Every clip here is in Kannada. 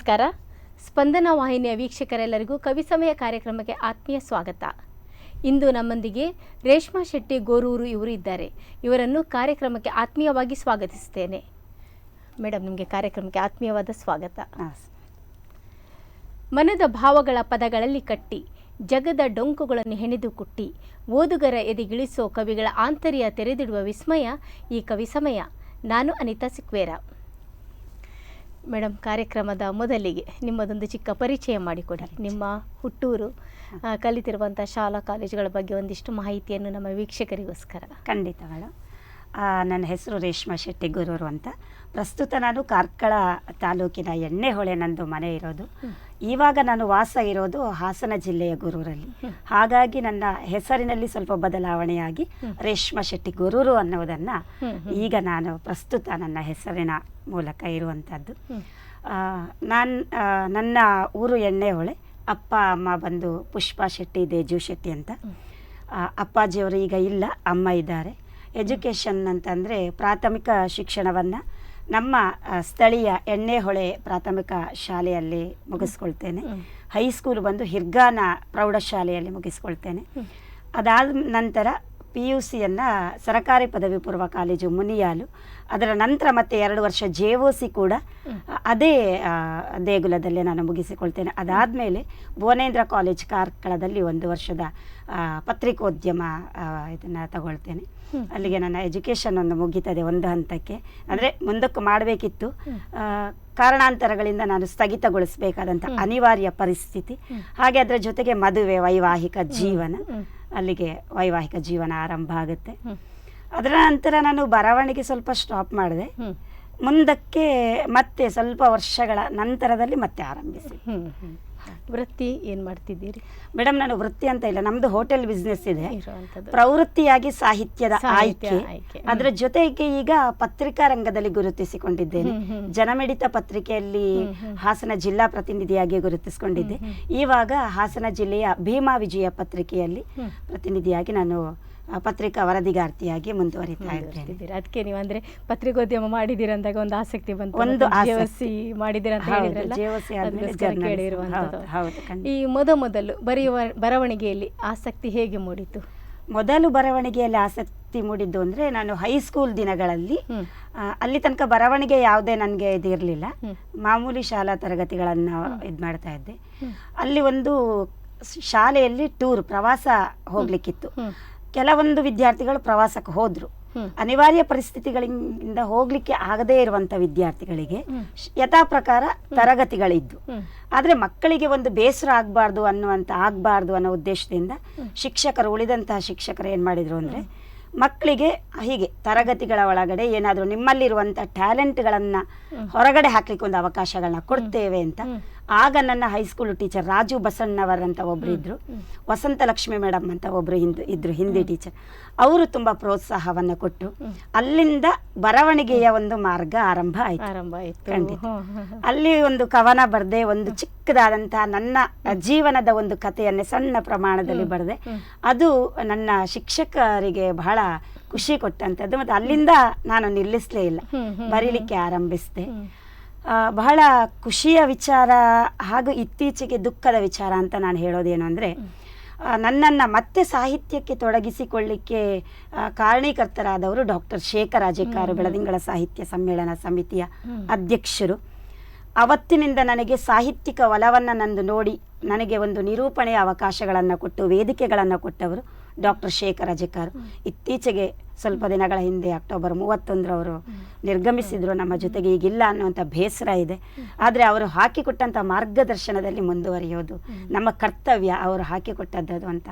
ನಮಸ್ಕಾರ. ಸ್ಪಂದನ ವಾಹಿನಿಯ ವೀಕ್ಷಕರೆಲ್ಲರಿಗೂ ಕವಿ ಸಮಯ ಕಾರ್ಯಕ್ರಮಕ್ಕೆ ಆತ್ಮೀಯ ಸ್ವಾಗತ. ಇಂದು ನಮ್ಮೊಂದಿಗೆ ರೇಷ್ಮಾ ಶೆಟ್ಟಿ ಗೋರೂರು ಇವರು ಇದ್ದಾರೆ. ಇವರನ್ನು ಕಾರ್ಯಕ್ರಮಕ್ಕೆ ಆತ್ಮೀಯವಾಗಿ ಸ್ವಾಗತಿಸುತ್ತೇನೆ. ಮೇಡಮ್, ನಿಮಗೆ ಕಾರ್ಯಕ್ರಮಕ್ಕೆ ಆತ್ಮೀಯವಾದ ಸ್ವಾಗತ. ಮನದ ಭಾವಗಳ ಪದಗಳಲ್ಲಿ ಕಟ್ಟಿ ಜಗದ ಡೊಂಕುಗಳನ್ನು ಹೆಣೆದು ಕುಟ್ಟಿ ಓದುಗರ ಎದೆಗಿಳಿಸೋ ಕವಿಗಳ ಆಂತರ್ಯ ತೆರೆದಿಡುವ ವಿಸ್ಮಯ ಈ ಕವಿ ಸಮಯ. ನಾನು ಅನಿತಾ ಸಿಕ್ವೇರ. ಮೇಡಮ್, ಕಾರ್ಯಕ್ರಮದ ಮೊದಲಿಗೆ ನಿಮ್ಮದೊಂದು ಚಿಕ್ಕ ಪರಿಚಯ ಮಾಡಿಕೊಡಿ. ನಿಮ್ಮ ಹುಟ್ಟೂರು, ಕಲಿತಿರುವಂಥ ಶಾಲಾ ಕಾಲೇಜುಗಳ ಬಗ್ಗೆ ಒಂದಿಷ್ಟು ಮಾಹಿತಿಯನ್ನು ನಮ್ಮ ವೀಕ್ಷಕರಿಗೋಸ್ಕರ. ಖಂಡಿತ ಮೇಡಮ್. ನನ್ನ ಹೆಸರು ರೇಷ್ಮಾ ಶೆಟ್ಟಿ ಗೋರೂರು ಅಂತ. ಪ್ರಸ್ತುತ ನಾನು ಕಾರ್ಕಳ ತಾಲೂಕಿನ ಎಣ್ಣೆಹೊಳೆ ನಂದು ಮನೆ ಇರೋದು. ಇವಾಗ ನಾನು ವಾಸ ಇರೋದು ಹಾಸನ ಜಿಲ್ಲೆಯ ಗೋರೂರಲ್ಲಿ. ಹಾಗಾಗಿ ನನ್ನ ಹೆಸರಿನಲ್ಲಿ ಸ್ವಲ್ಪ ಬದಲಾವಣೆಯಾಗಿ ರೇಷ್ಮಾ ಶೆಟ್ಟಿ ಗೋರೂರು ಅನ್ನೋದನ್ನು ಈಗ ನಾನು ಪ್ರಸ್ತುತ ನನ್ನ ಹೆಸರಿನ ಮೂಲಕ ಇರುವಂಥದ್ದು. ನನ್ನ ಊರು ಎಣ್ಣೆಹೊಳೆ. ಅಪ್ಪ ಅಮ್ಮ ಬಂದು ಪುಷ್ಪಾ ಶೆಟ್ಟಿ, ದೇಜು ಶೆಟ್ಟಿ ಅಂತ. ಅಪ್ಪಾಜಿಯವರು ಈಗ ಇಲ್ಲ, ಅಮ್ಮ ಇದ್ದಾರೆ. ಎಜುಕೇಷನ್ ಅಂತಂದರೆ ಪ್ರಾಥಮಿಕ ಶಿಕ್ಷಣವನ್ನು ನಮ್ಮ ಸ್ಥಳೀಯ ಎಣ್ಣೆಹೊಳೆ ಪ್ರಾಥಮಿಕ ಶಾಲೆಯಲ್ಲಿ ಮುಗಿಸ್ಕೊಳ್ತೇನೆ. ಹೈಸ್ಕೂಲ್ ಬಂದು ಹಿರ್ಗಾನ ಪ್ರೌಢಶಾಲೆಯಲ್ಲಿ ಮುಗಿಸ್ಕೊಳ್ತೇನೆ. ಅದಾದ ನಂತರ PUCಯನ್ನು ಸರಕಾರಿ ಪದವಿ ಪೂರ್ವ ಕಾಲೇಜು ಮುನಿಯಾಲು, ಅದರ ನಂತರ ಮತ್ತೆ 2 ವರ್ಷ JOC ಕೂಡ ಅದೇ ದೇಗುಲದಲ್ಲೇ ನಾನು ಮುಗಿಸಿಕೊಳ್ತೇನೆ. ಅದಾದಮೇಲೆ ಭುವನೇಂದ್ರ ಕಾಲೇಜ್ ಕಾರ್ಕಳದಲ್ಲಿ 1 ವರ್ಷದ ಪತ್ರಿಕೋದ್ಯಮ ಇದನ್ನು ತಗೊಳ್ತೇನೆ. ಅಲ್ಲಿಗೆ ನನ್ನ ಎಜುಕೇಷನ್ ಒಂದು ಮುಗೀತದೆ ಒಂದು ಹಂತಕ್ಕೆ. ಅಂದರೆ ಮುಂದಕ್ಕೆ ಮಾಡಬೇಕಿತ್ತು, ಕಾರಣಾಂತರಗಳಿಂದ ನಾನು ಸ್ಥಗಿತಗೊಳಿಸಬೇಕಾದಂಥ ಅನಿವಾರ್ಯ ಪರಿಸ್ಥಿತಿ. ಹಾಗೆ ಅದರ ಜೊತೆಗೆ ಮದುವೆ, ವೈವಾಹಿಕ ಜೀವನ, ಅಲ್ಲಿಗೆ ವೈವಾಹಿಕ ಜೀವನ ಆರಂಭ ಆಗುತ್ತೆ. ಅದರ ನಂತರ ನಾನು ಬರವಣಿಗೆ ಸ್ವಲ್ಪ ಸ್ಟಾಪ್ ಮಾಡಿದೆ. ಮುಂದಕ್ಕೆ ಮತ್ತೆ ಸ್ವಲ್ಪ ವರ್ಷಗಳ ನಂತರದಲ್ಲಿ ಮತ್ತೆ ಆರಂಭಿಸಿ. ವೃತ್ತಿ ಏನು ಮಾಡ್ತಿದ್ದೀರಿ ಮೇಡಮ್? ನಾನು ವೃತ್ತಿ ಅಂತ ಇಲ್ಲ, ನಮ್ಮದು ಹೋಟೆಲ್ ಬಿಸ್ನೆಸ್ ಇದೆ. ಪ್ರವೃತ್ತಿಯಾಗಿ ಸಾಹಿತ್ಯದ ಆಯ್ಕೆ, ಅದರ ಜೊತೆಗೆ ಈಗ ಪತ್ರಿಕಾ ರಂಗದಲ್ಲಿ ಗುರುತಿಸಿಕೊಂಡಿದ್ದೇನೆ. ಜನಮಿಡಿತ ಪತ್ರಿಕೆಯಲ್ಲಿ ಹಾಸನ ಜಿಲ್ಲಾ ಪ್ರತಿನಿಧಿಯಾಗಿ ಗುರುತಿಸಿಕೊಂಡಿದ್ದೆ. ಇವಾಗ ಹಾಸನ ಜಿಲ್ಲೆಯ ಭೀಮಾ ವಿಜಯ ಪತ್ರಿಕೆಯಲ್ಲಿ ಪ್ರತಿನಿಧಿಯಾಗಿ ನಾನು ಪತ್ರಿಕಾ ವರದಿಗಾರ್ತಿಯಾಗಿ ಮುಂದುವರಿತಾ ಇದ್ದೇನೆ. ಅದಕ್ಕೆ ನೀವು ಅಂದ್ರೆ ಪತ್ರಿಕೋದ್ಯಮ ಮಾಡಿದ್ದೀರ ಅಂದಾಗ ಒಂದು ಆಸಕ್ತಿ ಬಂತು. ಒಂದು JOC ಮಾಡಿದ್ದೀರ ಅಂತ ಹೇಳಿದ್ರಲ್ಲ, ಈ ಮೊದಲು ಬರವಣಿಗೆಯಲ್ಲಿ ಆಸಕ್ತಿ ಹೇಗೆ ಮೂಡಿತು? ಮೊದಲು ಬರವಣಿಗೆಯಲ್ಲಿ ಆಸಕ್ತಿ ಮೂಡಿದ್ದು ಅಂದರೆ, ನಾನು ಹೈಸ್ಕೂಲ್ ದಿನಗಳಲ್ಲಿ ಅಲ್ಲಿ ತನಕ ಬರವಣಿಗೆ ಯಾವುದೇ ನನಗೆ ಇದಿರಲಿಲ್ಲ. ಮಾಮೂಲಿ ಶಾಲಾ ತರಗತಿಗಳನ್ನು ಇದು ಮಾಡ್ತಾ ಇದ್ದೆ. ಅಲ್ಲಿ ಒಂದು ಶಾಲೆಯಲ್ಲಿ ಪ್ರವಾಸ ಹೋಗ್ಲಿಕ್ಕಿತ್ತು. ಕೆಲವೊಂದು ವಿದ್ಯಾರ್ಥಿಗಳು ಪ್ರವಾಸಕ್ಕೆ ಹೋದ್ರು. ಅನಿವಾರ್ಯ ಪರಿಸ್ಥಿತಿಗಳಿಂದ ಹೋಗ್ಲಿಕ್ಕೆ ಆಗದೇ ಇರುವಂತ ವಿದ್ಯಾರ್ಥಿಗಳಿಗೆ ಯಥಾ ಪ್ರಕಾರ ತರಗತಿಗಳಿದ್ದು, ಆದ್ರೆ ಮಕ್ಕಳಿಗೆ ಒಂದು ಬೇಸರ ಆಗಬಾರ್ದು ಅನ್ನೋ ಉದ್ದೇಶದಿಂದ ಉಳಿದಂತಹ ಶಿಕ್ಷಕರು ಏನ್ ಮಾಡಿದ್ರು ಅಂದ್ರೆ, ಮಕ್ಕಳಿಗೆ ಹೀಗೆ ತರಗತಿಗಳ ಒಳಗಡೆ ಏನಾದರೂ ನಿಮ್ಮಲ್ಲಿರುವಂಥ ಟ್ಯಾಲೆಂಟ್ಗಳನ್ನು ಹೊರಗಡೆ ಹಾಕ್ಲಿಕ್ಕೆ ಒಂದು ಅವಕಾಶಗಳನ್ನ ಕೊಡ್ತೇವೆ ಅಂತ. ಆಗ ನನ್ನ ಹೈಸ್ಕೂಲ್ ಟೀಚರ್ ರಾಜು ಬಸಣ್ಣವರ್ ಅಂತ ಒಬ್ರು ಇದ್ರು, ವಸಂತ ಲಕ್ಷ್ಮಿ ಮೇಡಮ್ ಅಂತ ಒಬ್ರು ಇದ್ರು ಹಿಂದಿ ಟೀಚರ್. ಅವರು ತುಂಬಾ ಪ್ರೋತ್ಸಾಹವನ್ನು ಕೊಟ್ಟು ಅಲ್ಲಿಂದ ಬರವಣಿಗೆಯ ಒಂದು ಮಾರ್ಗ ಆರಂಭ ಆಯ್ತು. ಖಂಡಿತ. ಅಲ್ಲಿ ಒಂದು ಕವನ ಬರೆದೆ, ಒಂದು ಚಿಕ್ಕದಾದಂತಹ ನನ್ನ ಜೀವನದ ಒಂದು ಕಥೆಯನ್ನೇ ಸಣ್ಣ ಪ್ರಮಾಣದಲ್ಲಿ ಬರೆದೆ. ಅದು ನನ್ನ ಶಿಕ್ಷಕರಿಗೆ ಬಹಳ ಖುಷಿ ಕೊಟ್ಟಂಥದ್ದು. ಮತ್ತು ಅಲ್ಲಿಂದ ನಾನು ನಿಲ್ಲಿಸಲೇ ಇಲ್ಲ, ಬರೀಲಿಕ್ಕೆ ಆರಂಭಿಸಿದೆ. ಬಹಳ ಖುಷಿಯ ವಿಚಾರ ಹಾಗೂ ಇತ್ತೀಚೆಗೆ ದುಃಖದ ವಿಚಾರ ಅಂತ ನಾನು ಹೇಳೋದೇನು ಅಂದರೆ, ನನ್ನನ್ನು ಮತ್ತೆ ಸಾಹಿತ್ಯಕ್ಕೆ ತೊಡಗಿಸಿಕೊಳ್ಳಿಕ್ಕೆ ಕಾರಣೀಕರ್ತರಾದವರು ಡಾಕ್ಟರ್ ಶೇಖರ್ ಅಜೆಕಾರು, ಬೆಳದಿಂಗಳ ಸಾಹಿತ್ಯ ಸಮ್ಮೇಳನ ಸಮಿತಿಯ ಅಧ್ಯಕ್ಷರು. ಅವತ್ತಿನಿಂದ ನನಗೆ ಸಾಹಿತ್ಯಿಕ ಒಲವನ್ನು ನಂದು ನೋಡಿ ನನಗೆ ಒಂದು ನಿರೂಪಣೆಯ ಅವಕಾಶಗಳನ್ನು ಕೊಟ್ಟು ವೇದಿಕೆಗಳನ್ನು ಕೊಟ್ಟವರು ಡಾಕ್ಟರ್ ಶೇಖರ್ ಅಜೆಕಾರು. ಇತ್ತೀಚೆಗೆ ಸ್ವಲ್ಪ ದಿನಗಳ ಹಿಂದೆ ಅಕ್ಟೋಬರ್ 31 ನಿರ್ಗಮಿಸಿದ್ರು ನಮ್ಮ ಜೊತೆಗೆ. ಈಗಿಲ್ಲ ಅನ್ನುವಂಥ ಬೇಸರ ಇದೆ. ಆದರೆ ಅವರು ಹಾಕಿಕೊಟ್ಟಂಥ ಮಾರ್ಗದರ್ಶನದಲ್ಲಿ ಮುಂದುವರಿಯೋದು ನಮ್ಮ ಕರ್ತವ್ಯ, ಅವರು ಹಾಕಿಕೊಟ್ಟದ್ದು ಅಂತ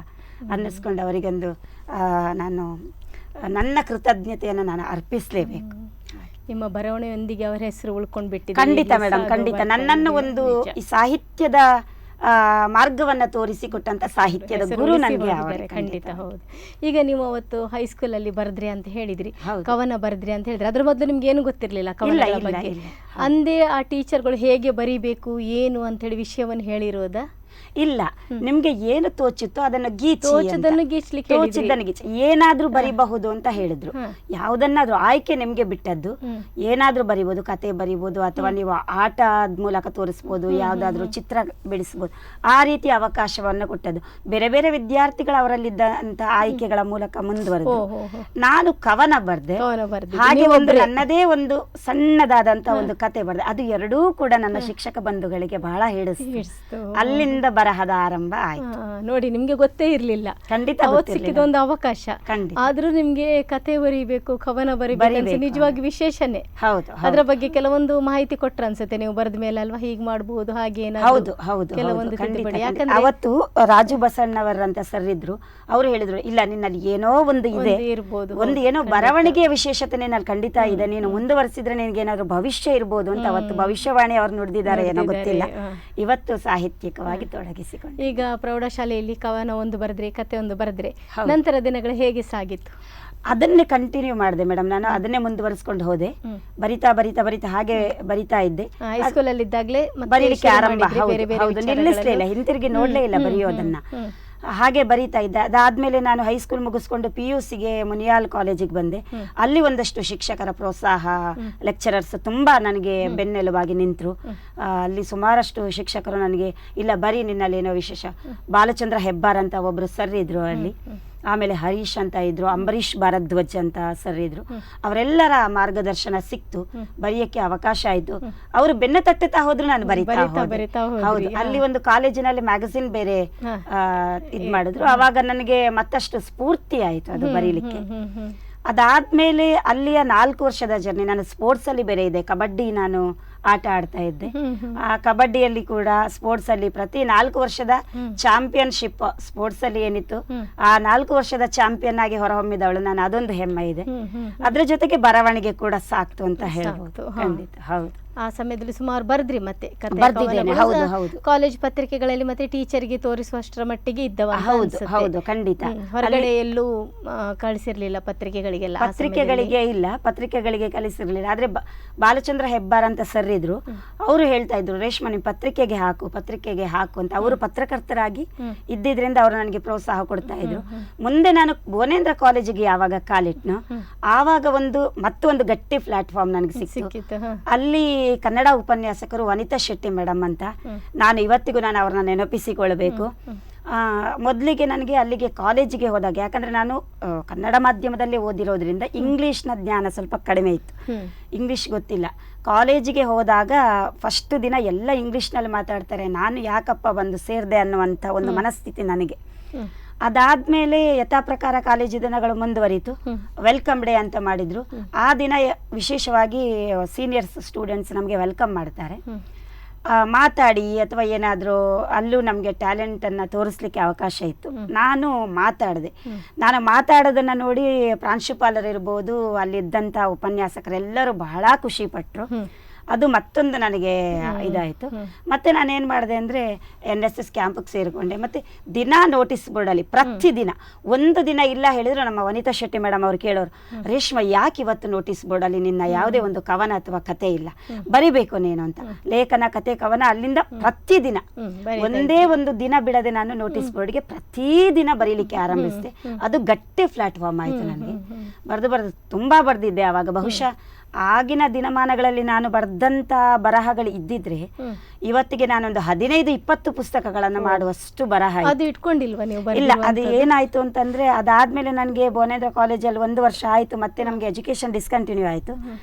ಅನ್ನಿಸ್ಕೊಂಡು ಅವರಿಗೊಂದು ನನ್ನ ಕೃತಜ್ಞತೆಯನ್ನು ನಾನು ಅರ್ಪಿಸಲೇಬೇಕು. ನಿಮ್ಮ ಬರವಣಿಗೆಯೊಂದಿಗೆ ಅವರ ಹೆಸರು ಉಳ್ಕೊಂಡು ಬಿಟ್ಟಿದೆ. ಖಂಡಿತ ಮೇಡಮ್, ಖಂಡಿತ. ನನ್ನನ್ನು ಒಂದು ಈ ಸಾಹಿತ್ಯದ ಮಾರ್ಗವನ್ನ ತೋರಿಸಿಕೊಟ್ಟಂತ ಸಾಹಿತ್ಯದ ಗುರು ನನಗೆ. ಖಂಡಿತ, ಹೌದು. ಈಗ ನೀವು ಅವತ್ತು ಹೈಸ್ಕೂಲಲ್ಲಿ ಬರೆದ್ರಿ ಅಂತ ಹೇಳಿದ್ರಿ, ಕವನ ಬರೆದ್ರಿ ಅಂತ ಹೇಳಿದ್ರಿ. ಅದ್ರ ಮೊದಲು ನಿಮ್ಗೆ ಏನು ಗೊತ್ತಿರಲಿಲ್ಲ ಕವನಗಳ ಬಗ್ಗೆ? ಅಂದೇ ಆ ಟೀಚರ್ಗಳು ಹೇಗೆ ಬರೀಬೇಕು ಏನು ಅಂತ ಹೇಳಿ ವಿಷಯವನ್ನು ಹೇಳಿರೋದಾ? ಇಲ್ಲ, ನಿಮ್ಗೆ ಏನು ತೋಚಿತ್ತೋ ಅದನ್ನು ತೋಚದನ್ನು ಗೀಚ್ಲಿಕ್ಕೆ ಹೇಳಿದ್ರಿ. ತೋಚಿದ್ದನ್ನು ಗೀಚಿ ಏನಾದ್ರೂ ಬರಿಬಹುದು ಅಂತ ಹೇಳಿದ್ರು. ಯಾವುದನ್ನಾದ್ರೂ ಆಯ್ಕೆ ನಿಮ್ಗೆ ಬಿಟ್ಟದ್ದು. ಏನಾದ್ರೂ ಬರಿಬಹುದು, ಕತೆ ಬರಿಬಹುದು, ಅಥವಾ ನೀವು ಆಟದ ಮೂಲಕ ತೋರಿಸ್ಬೋದು, ಯಾವ್ದಾದ್ರು ಚಿತ್ರ ಬಿಡಿಸ್ಬೋದು. ಆ ರೀತಿ ಅವಕಾಶವನ್ನು ಕೊಟ್ಟದ್ದು. ಬೇರೆ ಬೇರೆ ವಿದ್ಯಾರ್ಥಿಗಳು ಅವರಲ್ಲಿದ್ದಂತ ಆಯ್ಕೆಗಳ ಮೂಲಕ ಮುಂದುವರೆದು ನಾನು ಕವನ ಬರ್ದೆ. ಹಾಗೆ ಒಂದು ನನ್ನದೇ ಒಂದು ಸಣ್ಣದಾದಂತ ಒಂದು ಕತೆ ಬರ್ದೆ. ಅದು ಎರಡೂ ಕೂಡ ನನ್ನ ಶಿಕ್ಷಕ ಬಂಧುಗಳಿಗೆ ಬಹಳ ಹಿಡಿಸ್ತು. ಅಲ್ಲಿಂದ ಬರಹದ ಆರಂಭ ಆಯ್ತು. ನೋಡಿ, ನಿಮ್ಗೆ ಗೊತ್ತೇ ಇರ್ಲಿಲ್ಲ, ಖಂಡಿತ ಸಿಕ್ಕಿದ ಒಂದು ಅವಕಾಶ. ಆದ್ರೂ ನಿಮ್ಗೆ ಕತೆ ಬರೀಬೇಕು, ಕವನ ಬರೀಬೇಕು ನಿಜವಾಗಿ ವಿಶೇಷನೇ. ಹೌದು, ಅದ್ರ ಬಗ್ಗೆ ಕೆಲವೊಂದು ಮಾಹಿತಿ ಕೊಟ್ರ ಅನ್ಸುತ್ತೆ ನೀವು ಬರೆದ ಮೇಲೆ ಅಲ್ವಾ, ಹೀಗ್ ಮಾಡ್ಬೋದು ಹಾಗೆ. ಹೌದು ಹೌದು ಕೆಲವೊಂದು ಯಾಕಂದ್ರೆ ಅವತ್ತು ರಾಜು ಬಸಣ್ಣವರಂತ ಸರ್ ಇದ್ರು. ಅವ್ರು ಹೇಳಿದ್ರು, ಇಲ್ಲ ನಿನ್ನಲ್ಲಿ ಏನೋ ಒಂದು ಇದೆ, ಒಂದು ಏನೋ ಬರವಣಿಗೆಯ ವಿಶೇಷತೆ ನಿನ್ನಲ್ಲಿ ಖಂಡಿತ ಇದೆ, ನೀನು ಮುಂದುವರೆಸಿದ್ರೆ ನಿನ್ಗೆ ಏನಾದ್ರು ಭವಿಷ್ಯ ಇರ್ಬೋದು ಅಂತ ಅವತ್ತು ಭವಿಷ್ಯವಾಣಿ ಅವ್ರು ನುಡಿದಿದ್ದಾರೆ ಏನೋ ಗೊತ್ತಿಲ್ಲ. ಇವತ್ತು ಸಾಹಿತ್ಯಿಕವಾಗಿ ತೊಡಗಿಸಿಕೊಂಡು ಈಗ ಪ್ರೌಢಶಾಲೆಯಲ್ಲಿ ಕವನ ಒಂದು ಬರೆದ್ರೆ, ಕತೆ ಒಂದು ಬರೆದ್ರೆ, ನಂತರ ದಿನಗಳು ಹೇಗೆ ಸಾಗಿತ್ತು? ಅದನ್ನೇ ಕಂಟಿನ್ಯೂ ಮಾಡಿದೆ ಮೇಡಮ್. ನಾನು ಅದನ್ನೇ ಮುಂದುವರಿಸ್ಕೊಂಡು ಹೋದೆ. ಬರಿತಾ ಬರಿತಾ ಬರಿತಾ ಹಾಗೆ ಬರಿತಾ ಇದ್ದೆ. ಹೈಸ್ಕೂಲ್ ಅಲ್ಲಿ ಇದ್ದಾಗಲೇ ಬರೀಲಿಕ್ಕೆ ಆರಂಭ. ಹೌದು, ನಿಲ್ಲಿಸ್ಲೇ ಇಲ್ಲ, ಹಿಂತಿರುಗಿ ನೋಡ್ಲೇ ಇಲ್ಲ ಬರೆಯೋದನ್ನ. ಹಾಗೆ ಬರೀತಾ ಇದ್ದೆ. ಅದಾದ್ಮೇಲೆ ನಾನು ಹೈಸ್ಕೂಲ್ ಮುಗಿಸ್ಕೊಂಡು PUCಗೆ ಮುನಿಯಾಲ್ ಕಾಲೇಜಿಗೆ ಬಂದೆ. ಅಲ್ಲಿ ಒಂದಷ್ಟು ಶಿಕ್ಷಕರ ಪ್ರೋತ್ಸಾಹ, ಲೆಕ್ಚರರ್ಸ್ ತುಂಬಾ ನನಗೆ ಬೆನ್ನೆಲುಬಾಗಿ ನಿಂತರು. ಅಲ್ಲಿ ಸುಮಾರಷ್ಟು ಶಿಕ್ಷಕರು ನನಗೆ, ಇಲ್ಲ ಬರೀ ನಿನ್ನಲ್ಲಿ ಏನೋ ವಿಶೇಷ. ಬಾಲಚಂದ್ರ ಹೆಬ್ಬಾರ್ ಅಂತ ಒಬ್ರು ಸರ್ ಇದ್ರು ಅಲ್ಲಿ. ಆಮೇಲೆ ಹರೀಶ್ ಅಂತ ಇದ್ರು, ಅಂಬರೀಶ್ ಭಾರದ್ವಾಜ್ ಅಂತ ಸರ್ ಇದ್ರು. ಅವರೆಲ್ಲರ ಮಾರ್ಗದರ್ಶನ ಸಿಕ್ತು, ಬರೆಯಕ್ಕೆ ಅವಕಾಶ ಆಯ್ತು. ಅವರು ಬೆನ್ನ ತಟ್ಟುತ್ತಾ ಹೋದ್ರು, ನಾನು ಬರಿತಾ ಹೌದು. ಅಲ್ಲಿ ಒಂದು ಕಾಲೇಜಿನಲ್ಲಿ ಮ್ಯಾಗಝಿನ್ ಬೇರೆ ಇದ್ ಮಾಡಿದ್ರು. ಅವಾಗ ನನಗೆ ಮತ್ತಷ್ಟು ಸ್ಫೂರ್ತಿ ಆಯ್ತು ಅದು ಬರೀಲಿಕ್ಕೆ. ಅದಾದ್ಮೇಲೆ ಅಲ್ಲಿಯ 4 ವರ್ಷದ ಜರ್ನಿ. ನಾನು ಸ್ಪೋರ್ಟ್ಸ್ ಅಲ್ಲಿ ಬೇರೆ ಇದೆ, ಕಬಡ್ಡಿ ನಾನು ಆಟ ಆಡ್ತಾ ಇದ್ದೆ. ಆ ಕಬಡ್ಡಿಯಲ್ಲಿ ಕೂಡ ಸ್ಪೋರ್ಟ್ಸ್ ಅಲ್ಲಿ ಪ್ರತಿ 4 ವರ್ಷದ ಚಾಂಪಿಯನ್ಶಿಪ್ ಸ್ಪೋರ್ಟ್ಸ್ ಅಲ್ಲಿ ಏನಿತ್ತು, ಆ 4 ವರ್ಷದ ಚಾಂಪಿಯನ್ ಆಗಿ ಹೊರಹೊಮ್ಮಿದವಳು ನಾನು. ಅದೊಂದು ಹೆಮ್ಮೆ ಇದೆ. ಅದ್ರ ಜೊತೆಗೆ ಬರವಣಿಗೆ ಕೂಡ ಸಾಕ್ತು ಅಂತ ಹೇಳ್ಬೋದು. ಖಂಡಿತ ಹೌದು. ಆ ಸಮಯದಲ್ಲಿ ಸುಮಾರು ಬರ್ದ್ರಿ, ಮತ್ತೆ ಬರ್ದಿದ್ದೇನೆ. ಹೌದು ಹೌದು. ಕಾಲೇಜ್ ಪತ್ರಿಕೆಗಳಲ್ಲಿ ಮತ್ತೆ ಟೀಚರ್ಗೆ ತೋರಿಸುವಷ್ಟರ ಮಟ್ಟಿಗೆ ಇದ್ದವ. ಹೌದು ಹೌದು ಖಂಡಿತ. ಹೊರಗಡೆ ಎಲ್ಲೂ ಕಳಿಸಿರ್ಲಿಲ್ಲ ಪತ್ರಿಕೆಗಳಿಗೆಲ್ಲ. ಪತ್ರಿಕೆಗಳಿಗೆ ಇಲ್ಲ, ಪತ್ರಿಕೆಗಳಿಗೆ ಕಳಿಸಿರ್ಲಿಲ್ಲ. ಆದ್ರೆ ಬಾಲಚಂದ್ರ ಹೆಬ್ಬಾರ್ ಅಂತ ಸರ್ ಇದ್ರು. ಅವರು ಹೇಳ್ತಾ ಇದ್ರು, ರೇಷ್ಮಾ ನಿಮ್ ಪತ್ರಿಕೆಗೆ ಹಾಕು, ಪತ್ರಿಕೆಗೆ ಹಾಕು ಅಂತ. ಅವರು ಪತ್ರಕರ್ತರಾಗಿ ಇದ್ದಿದ್ರಿಂದ ಅವರು ನನಗೆ ಪ್ರೋತ್ಸಾಹ ಕೊಡ್ತಾ ಇದ್ರು. ಮುಂದೆ ನಾನು ಭುವನೇಂದ್ರ ಕಾಲೇಜಿಗೆ ಯಾವಾಗ ಕಾಲಿಟ್ನೋ ಆವಾಗ ಮತ್ತೊಂದು ಗಟ್ಟಿ ಪ್ಲಾಟ್ಫಾರ್ಮ್ ನನಗೆ ಸಿಕ್ಕಿತ್ತು. ಅಲ್ಲಿ ಕನ್ನಡ ಉಪನ್ಯಾಸಕರು ವನಿತಾ ಶೆಟ್ಟಿ ಮೇಡಮ್ ಅಂತ. ನಾನು ಇವತ್ತಿಗೂ ಅವ್ರನ್ನ ನೆನಪಿಸಿಕೊಳ್ಬೇಕು. ಮೊದಲಿಗೆ ನನಗೆ ಅಲ್ಲಿಗೆ ಕಾಲೇಜಿಗೆ ಹೋದಾಗ, ಯಾಕಂದ್ರೆ ನಾನು ಕನ್ನಡ ಮಾಧ್ಯಮದಲ್ಲಿ ಓದಿರೋದ್ರಿಂದ ಇಂಗ್ಲಿಷ್ನ ಜ್ಞಾನ ಸ್ವಲ್ಪ ಕಡಿಮೆ ಇತ್ತು, ಇಂಗ್ಲಿಷ್ ಗೊತ್ತಿಲ್ಲ. ಕಾಲೇಜಿಗೆ ಹೋದಾಗ ಫಸ್ಟ್ ದಿನ ಎಲ್ಲ ಇಂಗ್ಲಿಷ್ನಲ್ಲಿ ಮಾತಾಡ್ತಾರೆ, ನಾನು ಯಾಕಪ್ಪ ಬಂದು ಸೇರಿದೆ ಅನ್ನುವಂಥ ಒಂದು ಮನಸ್ಥಿತಿ ನನಗೆ. ಅದಾದ್ಮೇಲೆ ಯಥಾ ಪ್ರಕಾರ ಕಾಲೇಜು ದಿನಗಳು ಮುಂದುವರಿತು. ವೆಲ್ಕಮ್ ಡೇ ಅಂತ ಮಾಡಿದ್ರು. ಆ ದಿನ ವಿಶೇಷವಾಗಿ ಸೀನಿಯರ್ಸ್ ಸ್ಟೂಡೆಂಟ್ಸ್ ನಮಗೆ ವೆಲ್ಕಮ್ ಮಾಡ್ತಾರೆ. ಮಾತಾಡಿ ಅಥವಾ ಏನಾದರೂ ಅಲ್ಲೂ ನಮಗೆ ಟ್ಯಾಲೆಂಟನ್ನು ತೋರಿಸ್ಲಿಕ್ಕೆ ಅವಕಾಶ ಇತ್ತು. ನಾನು ಮಾತಾಡೋದನ್ನು ನೋಡಿ ಪ್ರಾಂಶುಪಾಲರಿರ್ಬೋದು, ಅಲ್ಲಿದ್ದಂಥ ಉಪನ್ಯಾಸಕರೆಲ್ಲರೂ ಬಹಳ ಖುಷಿ ಪಟ್ಟರು. ಅದು ಮತ್ತೊಂದು ನನಗೆ ಇದಾಯಿತು. ಮತ್ತೆ ನಾನೇನು ಮಾಡಿದೆ ಅಂದರೆ NSS ಕ್ಯಾಂಪಿಗೆ ಸೇರಿಕೊಂಡೆ. ಮತ್ತು ದಿನ ನೋಟಿಸ್ ಬೋರ್ಡಲ್ಲಿ ಪ್ರತಿದಿನ, ಒಂದು ದಿನ ಇಲ್ಲ ಹೇಳಿದ್ರು ನಮ್ಮ ವನಿತಾ ಶೆಟ್ಟಿ ಮೇಡಮ್ ಅವ್ರು ಕೇಳೋರು, ರೇಷ್ಮಾ ಯಾಕೆ ಇವತ್ತು ನೋಟಿಸ್ ಬೋರ್ಡಲ್ಲಿ ನಿನ್ನ ಯಾವುದೇ ಒಂದು ಕವನ ಅಥವಾ ಕತೆ ಇಲ್ಲ, ಬರಿಬೇಕು ನೀನು ಅಂತ. ಲೇಖನ, ಕತೆ, ಕವನ ಅಲ್ಲಿಂದ ಪ್ರತಿದಿನ ಒಂದೇ ಒಂದು ದಿನ ಬಿಡದೆ ನಾನು ನೋಟಿಸ್ ಬೋರ್ಡ್ಗೆ ಪ್ರತಿದಿನ ಬರೀಲಿಕ್ಕೆ ಆರಂಭಿಸಿದೆ. ಅದು ಗಟ್ಟಿ ಪ್ಲಾಟ್ಫಾರ್ಮ್ ಆಯಿತು ನನಗೆ. ಬರೆದು ತುಂಬ ಬರೆದಿದ್ದೆ ಆವಾಗ. ಬಹುಶಃ ಆಗಿನ ದಿನಮಾನಗಳಲ್ಲಿ ನಾನು ಬರೆದಂತ ಬರಹಗಳು ಇದ್ದಿದ್ರೆ ಇವತ್ತಿಗೆ ನಾನೊಂದು 15-20 ಪುಸ್ತಕಗಳನ್ನು ಮಾಡುವಷ್ಟು ಬರಹ. ಅದು ಇಟ್ಕೊಂಡಿಲ್ವಾ ನೀವು? ಇಲ್ಲ, ಅದು ಏನಾಯ್ತು ಅಂತಂದ್ರೆ, ಅದಾದ್ಮೇಲೆ ನನಗೆ ಭುವನೇಂದ್ರ ಕಾಲೇಜಲ್ಲಿ 1 ವರ್ಷ ಆಯ್ತು. ಮತ್ತೆ ನಮ್ಗೆ ಎಜುಕೇಶನ್ ಡಿಸ್ಕಂಟಿನ್ಯೂ ಆಯ್ತು.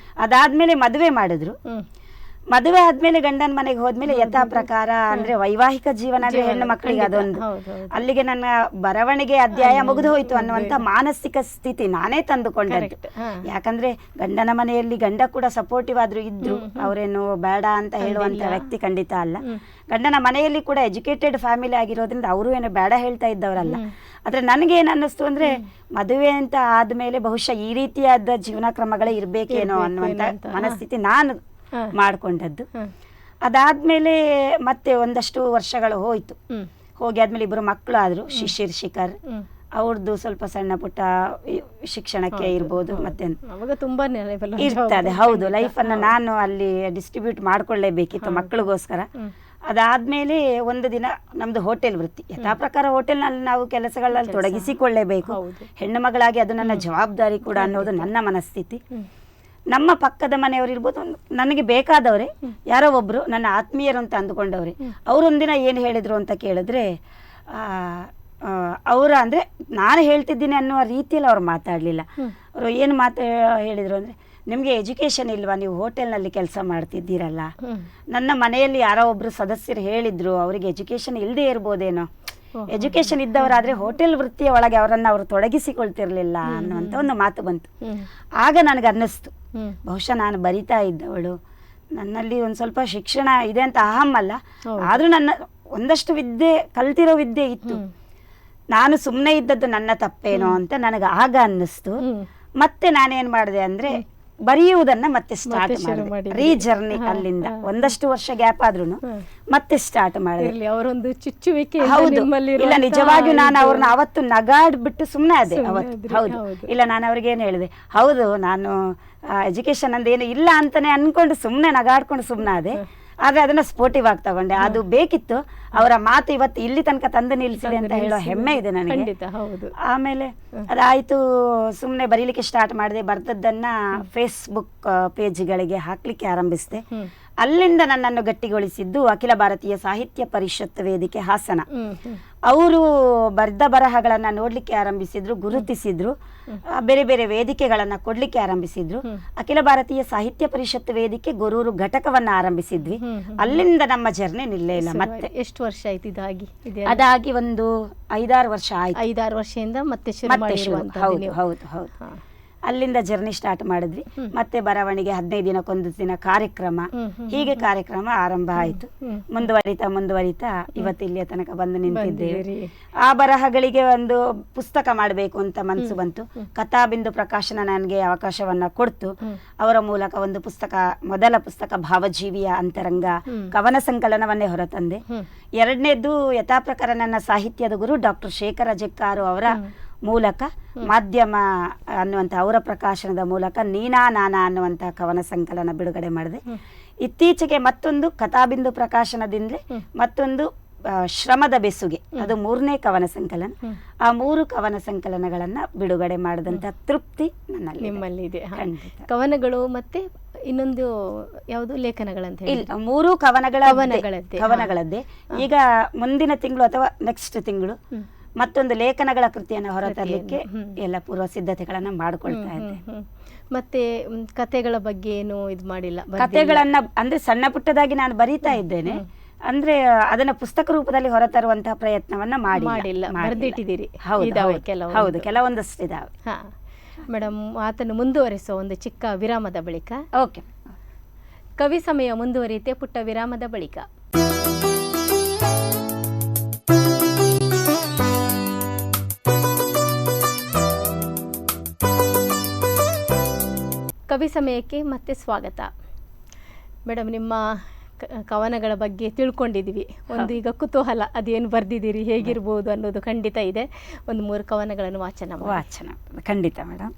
ಅದಾದ್ಮೇಲೆ ಮದುವೆ ಮಾಡಿದ್ರು. ಮದುವೆ ಆದ್ಮೇಲೆ ಗಂಡನ ಮನೆಗೆ ಹೋದ್ಮೇಲೆ ಯಥಾ ಪ್ರಕಾರ ಅಂದ್ರೆ ವೈವಾಹಿಕ ಜೀವನ ಅಂದ್ರೆ ಹೆಣ್ಣು ಮಕ್ಕಳಿಗೆ ಅದೊಂದು, ಅಲ್ಲಿಗೆ ನನ್ನ ಬರವಣಿಗೆ ಅಧ್ಯಾಯ ಮುಗಿದು ಹೋಯ್ತು ಅನ್ನುವಂತ ಮಾನಸಿಕ ಸ್ಥಿತಿ ನಾನೇ ತಂದುಕೊಂಡದ್ದು. ಯಾಕಂದ್ರೆ ಗಂಡನ ಮನೆಯಲ್ಲಿ ಗಂಡ ಕೂಡ ಸಪೋರ್ಟಿವ್ ಆದ್ರೂ ಇದ್ರು, ಅವರೇನು ಬೇಡ ಅಂತ ಹೇಳುವಂತ ವ್ಯಕ್ತಿ ಖಂಡಿತ ಅಲ್ಲ. ಗಂಡನ ಮನೆಯಲ್ಲಿ ಕೂಡ ಎಜುಕೇಟೆಡ್ ಫ್ಯಾಮಿಲಿ ಆಗಿರೋದ್ರಿಂದ ಅವರು ಏನು ಬೇಡ ಹೇಳ್ತಾ ಇದ್ದವರಲ್ಲ. ಆದ್ರೆ ನನಗೆ ಏನ್ ಅನ್ನಿಸ್ತು ಅಂದ್ರೆ, ಮದುವೆ ಅಂತ ಆದ್ಮೇಲೆ ಬಹುಶಃ ಈ ರೀತಿಯಾದ ಜೀವನ ಕ್ರಮಗಳೇ ಇರ್ಬೇಕೇನೋ ಅನ್ನುವಂತ ಮನಸ್ಥಿತಿ ನಾನು ಮಾಡ್ಕೊಂಡದ್ದು. ಅದಾದ್ಮೇಲೆ ಮತ್ತೆ ಒಂದಷ್ಟು ವರ್ಷಗಳು ಹೋಯ್ತು. ಹೋಗಿ ಆದ್ಮೇಲೆ 2 ಮಕ್ಕಳು ಆದ್ರು, ಶಿಶಿರ್, ಶಿಖರ್. ಅವ್ರದ್ದು ಸ್ವಲ್ಪ ಸಣ್ಣ ಪುಟ್ಟ ಶಿಕ್ಷಣಕ್ಕೆ ಇರ್ಬೋದು, ಮತ್ತೆ ಇರ್ತದೆ. ಹೌದು, ಲೈಫನ್ನು ನಾನು ಅಲ್ಲಿ ಡಿಸ್ಟ್ರಿಬ್ಯೂಟ್ ಮಾಡ್ಕೊಳ್ಳೇಬೇಕಿತ್ತು ಮಕ್ಕಳಿಗೋಸ್ಕರ. ಅದಾದ್ಮೇಲೆ ಒಂದು ದಿನ ನಮ್ದು ಹೋಟೆಲ್ ವೃತ್ತಿ ಯಥಾ ಪ್ರಕಾರ ಹೋಟೆಲ್ನಲ್ಲಿ ನಾವು ಕೆಲಸಗಳಲ್ಲಿ ತೊಡಗಿಸಿಕೊಳ್ಳೇಬೇಕು, ಹೆಣ್ಣು ಮಗಳಾಗಿ ಅದು ನನ್ನ ಜವಾಬ್ದಾರಿ ಕೂಡ ಅನ್ನೋದು ನನ್ನ ಮನಸ್ಥಿತಿ. ನಮ್ಮ ಪಕ್ಕದ ಮನೆಯವರು ಇರ್ಬೋದು, ನನಗೆ ಬೇಕಾದವರೇ ಯಾರೋ ಒಬ್ರು ನನ್ನ ಆತ್ಮೀಯರು ಅಂತ ಅಂದುಕೊಂಡವ್ರೆ. ಅವರೊಂದಿನ ಏನು ಹೇಳಿದ್ರು ಅಂತ ಕೇಳಿದ್ರೆ, ಅವರ ಅಂದರೆ ನಾನು ಹೇಳ್ತಿದ್ದೀನಿ ಅನ್ನುವ ರೀತಿಯಲ್ಲಿ ಅವ್ರು ಮಾತಾಡಲಿಲ್ಲ. ಅವರು ಏನು ಹೇಳಿದರು ಅಂದರೆ, ನಿಮಗೆ ಎಜುಕೇಷನ್ ಇಲ್ವಾ, ನೀವು ಹೋಟೆಲ್ನಲ್ಲಿ ಕೆಲಸ ಮಾಡ್ತಿದ್ದೀರಲ್ಲ. ನನ್ನ ಮನೆಯಲ್ಲಿ ಯಾರೋ ಒಬ್ಬರು ಸದಸ್ಯರು ಹೇಳಿದ್ರು, ಅವರಿಗೆ ಎಜುಕೇಷನ್ ಇಲ್ಲದೆ ಇರ್ಬೋದೇನೋ, ಎಜುಕೇಷನ್ ಇದ್ದವರಾದರೆ ಹೋಟೆಲ್ ವೃತ್ತಿಯ ಒಳಗೆ ಅವರನ್ನು ಅವರು ತೊಡಗಿಸಿಕೊಳ್ತಿರ್ಲಿಲ್ಲ ಅನ್ನುವಂಥ ಒಂದು ಮಾತು ಬಂತು. ಆಗ ನನಗೆ ಅನ್ನಿಸ್ತು, ಬಹುಶಃ ನಾನು ಬರಿತಾ ಇದ್ದವಳು, ನನ್ನಲ್ಲಿ ಒಂದು ಸ್ವಲ್ಪ ಶಿಕ್ಷಣ ಇದೆ ಅಂತ ಅಹಮ್ಮಲ್ಲ, ಆದರೂ ನನ್ನ ಒಂದಷ್ಟು ವಿದ್ಯೆ, ಕಲ್ತಿರೋ ವಿದ್ಯೆ ಇತ್ತು. ನಾನು ಸುಮ್ಮನೆ ಇದ್ದದ್ದು ನನ್ನ ತಪ್ಪೇನೋ ಅಂತ ನನಗೆ ಆಗ ಅನ್ನಿಸ್ತು. ಮತ್ತೆ ನಾನೇನು ಮಾಡಿದೆ ಅಂದರೆ, ಬರೆಯುವುದನ್ನ ಮತ್ತೆ ಸ್ಟಾರ್ಟ್ ಮಾಡಿದೆ, ರೀಜರ್ನಿ. ಅಲ್ಲಿಂದ ಒಂದಷ್ಟು ವರ್ಷ ಗ್ಯಾಪ್ ಆದ್ರೂ ಮತ್ತೆ ಸ್ಟಾರ್ಟ್ ಮಾಡಿದೆ. ಅವರೊಂದು ಚುಚ್ಚುವಿಕೆ. ಹೌದು, ಇಲ್ಲ ನಿಜವಾಗಿಯೂ ನಾನು ಅವ್ರನ್ನ ಅವತ್ತು ನಗಾಡ್ಬಿಟ್ಟು ಸುಮ್ಮನೆ ಅದೇ ಅವತ್ತು. ಹೌದು, ಇಲ್ಲ ನಾನು ಅವ್ರಿಗೆ ಏನು ಹೇಳಿದೆ, ಹೌದು ನಾನು ಎಜುಕೇಶನ್ ಅಂದೇನು ಇಲ್ಲ ಅಂತಾನೆ ಅನ್ಕೊಂಡು ಸುಮ್ಮನೆ ನಗಾಡ್ಕೊಂಡು ಸುಮ್ಮನೆ ಅದೇ. ಆದ್ರೆ ಅದನ್ನ ಸ್ಪೋರ್ಟಿವ್ ಆಗಿ ತಗೊಂಡೆ. ಅದು ಬೇಕಿತ್ತು, ಅವರ ಮಾತು ಇವತ್ತು ಇಲ್ಲಿ ತನಕ ತಂದು ನಿಲ್ಸಿದೆ ಅಂತ ಹೇಳೋ ಹೆಮ್ಮೆ ಇದೆ ನನಗೆ. ಆಮೇಲೆ ಅದಾಯ್ತು, ಸುಮ್ಮನೆ ಬರೀಲಿಕ್ಕೆ ಸ್ಟಾರ್ಟ್ ಮಾಡಿದೆ. ಬರ್ದದ್ದನ್ನ ಫೇಸ್ಬುಕ್ ಪೇಜ್ಗಳಿಗೆ ಹಾಕ್ಲಿಕ್ಕೆ ಆರಂಭಿಸಿದೆ. ಅಲ್ಲಿಂದ ನನ್ನನ್ನು ಗಟ್ಟಿಗೊಳಿಸಿದ್ದು ಅಖಿಲ ಭಾರತೀಯ ಸಾಹಿತ್ಯ ಪರಿಷತ್ ವೇದಿಕೆ ಹಾಸನ. ಅವರು ಬರೆದ ಬರಹಗಳನ್ನ ನೋಡ್ಲಿಕ್ಕೆ ಆರಂಭಿಸಿದ್ರು, ಗುರುತಿಸಿದ್ರು, ಬೇರೆ ಬೇರೆ ವೇದಿಕೆಗಳನ್ನ ಕೊಡ್ಲಿಕ್ಕೆ ಆರಂಭಿಸಿದ್ರು. ಅಖಿಲ ಭಾರತೀಯ ಸಾಹಿತ್ಯ ಪರಿಷತ್ ವೇದಿಕೆ ಗೊರೂರು ಘಟಕವನ್ನ ಆರಂಭಿಸಿದ್ವಿ. ಅಲ್ಲಿಂದ ನಮ್ಮ ಜರ್ನಿ ನಿಲ್ಲೇ ಇಲ್ಲ. ಮತ್ತೆ ಎಷ್ಟು ವರ್ಷ ಆಯ್ತು ಇದಾಗಿ? ಅದಾಗಿ ಒಂದು 5-6 ವರ್ಷ ಆಯ್ತು. 5-6 ವರ್ಷದಿಂದ ಮತ್ತೆ ಹೌದು ಹೌದು ಹೌದು. ಅಲ್ಲಿಂದ ಜರ್ನಿ ಸ್ಟಾರ್ಟ್ ಮಾಡಿದ್ವಿ. ಮತ್ತೆ ಬರವಣಿಗೆ 15 ದಿನಕ್ಕೊಂದು ದಿನ ಕಾರ್ಯಕ್ರಮ, ಹೀಗೆ ಕಾರ್ಯಕ್ರಮ ಆರಂಭ ಆಯಿತು. ಮುಂದುವರಿತಾ ಇವತ್ತು ಇಲ್ಲಿಯ ತನಕ ಬಂದು ನಿಂತಿದ್ದೇವೆ. ಆ ಬರಹಗಳಿಗೆ ಒಂದು ಪುಸ್ತಕ ಮಾಡಬೇಕು ಅಂತ ಮನಸ್ಸು ಬಂತು. ಕಥಾಬಿಂದು ಪ್ರಕಾಶನ ನನಗೆ ಅವಕಾಶವನ್ನ ಕೊಡ್ತು. ಅವರ ಮೂಲಕ ಒಂದು ಪುಸ್ತಕ, ಮೊದಲ ಪುಸ್ತಕ ಭಾವಜೀವಿಯ ಅಂತರಂಗ ಕವನ ಸಂಕಲನವನ್ನೇ ಹೊರತಂದೆ. ಎರಡನೇದ್ದು ಯಥಾ ಪ್ರಕಾರ ನನ್ನ ಸಾಹಿತ್ಯದ ಗುರು ಡಾಕ್ಟರ್ ಶೇಖರ ಜೆಕ್ಕಾರು ಅವರ ಮೂಲಕ ಮಾಧ್ಯಮ ಅನ್ನುವಂಥ ಅವರ ಪ್ರಕಾಶನದ ಮೂಲಕ ನೀನಾ ನಾನಾ ಅನ್ನುವಂಥ ಕವನ ಸಂಕಲನ ಬಿಡುಗಡೆ ಮಾಡಿದೆ. ಇತ್ತೀಚೆಗೆ ಮತ್ತೊಂದು ಕಥಾಬಿಂದು ಪ್ರಕಾಶನದಿಂದಲೇ ಮತ್ತೊಂದು ಶ್ರಮದ ಬೆಸುಗೆ, ಅದು 3ನೇ ಕವನ ಸಂಕಲನ. ಆ 3 ಕವನ ಸಂಕಲನಗಳನ್ನ ಬಿಡುಗಡೆ ಮಾಡಿದಂಥ ತೃಪ್ತಿ ನಿಮ್ಮಲ್ಲಿದೆ. ಕವನಗಳು ಮತ್ತೆ ಇನ್ನೊಂದು ಯಾವುದು ಲೇಖನಗಳಂತ ಹೇಳಿ? ಇಲ್ಲ, 3 ಕವನಗಳದ್ದೇ. ಈಗ ಮುಂದಿನ ತಿಂಗಳು ಅಥವಾ ನೆಕ್ಸ್ಟ್ ತಿಂಗಳು ಮತ್ತೊಂದು ಲೇಖನಗಳ ಕೃತಿಯನ್ನು ಹೊರತರಲಿಕ್ಕೆ ಎಲ್ಲ ಪೂರ್ವ ಸಿದ್ಧತೆಗಳನ್ನ ಮಾಡಿಕೊಳ್ತಾ ಇದ್ದೆ. ಮತ್ತೆ ಕಥೆಗಳ ಬಗ್ಗೆ ಏನು ಇದು ಮಾಡಿಲ್ಲ? ಕಥೆಗಳನ್ನ ಅಂದ್ರೆ ಸಣ್ಣ ಪುಟ್ಟದಾಗಿ ನಾನು ಬರೀತಾ ಇದ್ದೇನೆ, ಅಂದ್ರೆ ಅದನ್ನ ಪುಸ್ತಕ ರೂಪದಲ್ಲಿ ಹೊರತರುವಂತಹ ಪ್ರಯತ್ನವನ್ನ ಮಾಡಿಲ್ಲ. ಬರೆದಿಟ್ಟಿದ್ದೀರಿ? ಹೌದು, ಕೆಲವೊಂದಷ್ಟು ಇದಾವೆ. ಮೇಡಮ್, ಮಾತನ್ನು ಮುಂದುವರಿಸುವ ಒಂದು ಚಿಕ್ಕ ವಿರಾಮದ ಬಳಿಕ. ಓಕೆ, ಕವಿ ಸಮಯ ಮುಂದುವರಿಯುತ್ತೆ ಪುಟ್ಟ ವಿರಾಮದ ಬಳಿಕ. ಕವಿ ಸಮಯಕ್ಕೆ ಮತ್ತೆ ಸ್ವಾಗತ. ಮೇಡಮ್, ನಿಮ್ಮ ಕವನಗಳ ಬಗ್ಗೆ ತಿಳ್ಕೊಂಡಿದ್ವಿ. ಒಂದು ಈಗ ಕುತೂಹಲ, ಅದೇನು ಬರೆದಿದ್ದೀರಿ, ಹೇಗಿರ್ಬೋದು ಅನ್ನೋದು ಖಂಡಿತ ಇದೆ. ಒಂದು 3 ಕವನಗಳನ್ನು ವಾಚನ ಖಂಡಿತ ಮೇಡಮ್.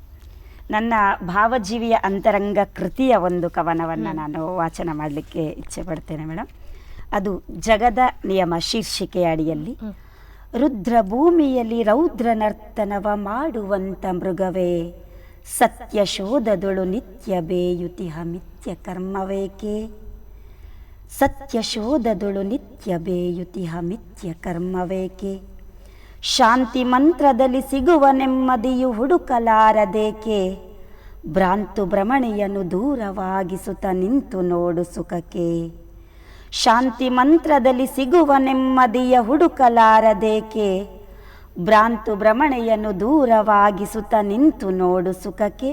ನನ್ನ ಭಾವಜೀವಿಯ ಅಂತರಂಗ ಕೃತಿಯ ಒಂದು ಕವನವನ್ನು ನಾನು ವಾಚನ ಮಾಡಲಿಕ್ಕೆ ಇಚ್ಛೆ ಪಡ್ತೇನೆ ಮೇಡಮ್. ಅದು ಜಗದ ನಿಯಮ ಶೀರ್ಷಿಕೆಯ ಅಡಿಯಲ್ಲಿ, ರುದ್ರ ಭೂಮಿಯಲ್ಲಿ ರೌದ್ರ ನರ್ತನವ ಮಾಡುವಂಥ ಮೃಗವೇ, ಸತ್ಯ ಶೋಧದೊಳು ನಿತ್ಯ ಬೇಯುತಿಹ ಮಿಥ್ಯ ಕರ್ಮವೇಕೆ, ಸತ್ಯ ಶೋಧದೊಳು ನಿತ್ಯ ಬೇಯುತಿಹ ಮಿಥ್ಯ ಕರ್ಮವೇಕೆ, ಶಾಂತಿ ಮಂತ್ರದಲ್ಲಿ ಸಿಗುವ ನೆಮ್ಮದಿಯು ಹುಡುಕಲಾರದೇಕೆ, ಭ್ರಾಂತು ಭ್ರಮಣೆಯನ್ನು ದೂರವಾಗಿಸುತ್ತ ನಿಂತು ನೋಡು ಸುಖಕ್ಕೆ, ಶಾಂತಿ ಮಂತ್ರದಲ್ಲಿ ಸಿಗುವ ನೆಮ್ಮದಿಯ ಹುಡುಕಲಾರದೇಕೆ, ಭ್ರಾಂತು ಭ್ರಮಣೆಯನ್ನು ದೂರವಾಗಿಸುತ್ತ ನಿಂತು ನೋಡು ಸುಖಕ್ಕೆ,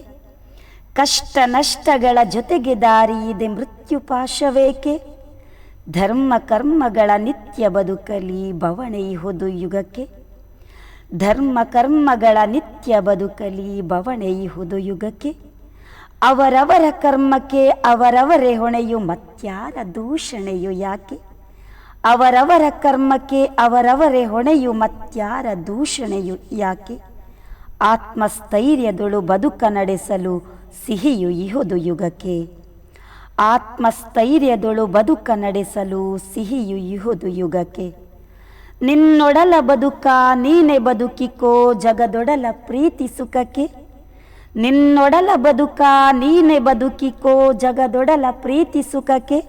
ಕಷ್ಟ ನಷ್ಟಗಳ ಜೊತೆಗೆ ದಾರಿ ಇದೆ ಮೃತ್ಯು ಪಾಶವೇಕೆ, ಧರ್ಮ ಕರ್ಮಗಳ ನಿತ್ಯ ಬದುಕಲಿ ಬವಣೆಯುವುದು ಯುಗಕ್ಕೆ, ಧರ್ಮ ಕರ್ಮಗಳ ನಿತ್ಯ ಬದುಕಲಿ ಬವಣೆಯುವುದು ಯುಗಕ್ಕೆ, ಅವರವರ ಕರ್ಮಕ್ಕೆ ಅವರವರೇ ಹೊಣೆಯು ಮತ್ಯಾರ ದೂಷಣೆಯು ಯಾಕೆ, ಅವರವರ ಕರ್ಮಕ್ಕೆ ಅವರವರೇ ಹೊಣೆಯು ಮತ್ಯಾರ ದೂಷಣೆಯು ಯಾಕೆ, ಆತ್ಮಸ್ಥೈರ್ಯದೊಳು ಬದುಕ ನಡೆಸಲು ಸಿಹಿಯು ಇಹುದು ಯುಗಕ್ಕೆ, ಆತ್ಮಸ್ಥೈರ್ಯದೊಳು ಬದುಕ ನಡೆಸಲು ಸಿಹಿಯು ಇಹುದು ಯುಗಕ್ಕೆ. ನಿನ್ನೊಡಲ ಬದುಕ ನೀನೆ ಬದುಕಿಕೋ ಜಗದೊಡಲ ಪ್ರೀತಿ ಸುಖಕ್ಕೆ. ನಿನ್ನೊಡಲ ಬದುಕ ನೀನೆ ಬದುಕಿಕೋ ಜಗದೊಡಲ ಪ್ರೀತಿ ಸುಖಕ್ಕೆ.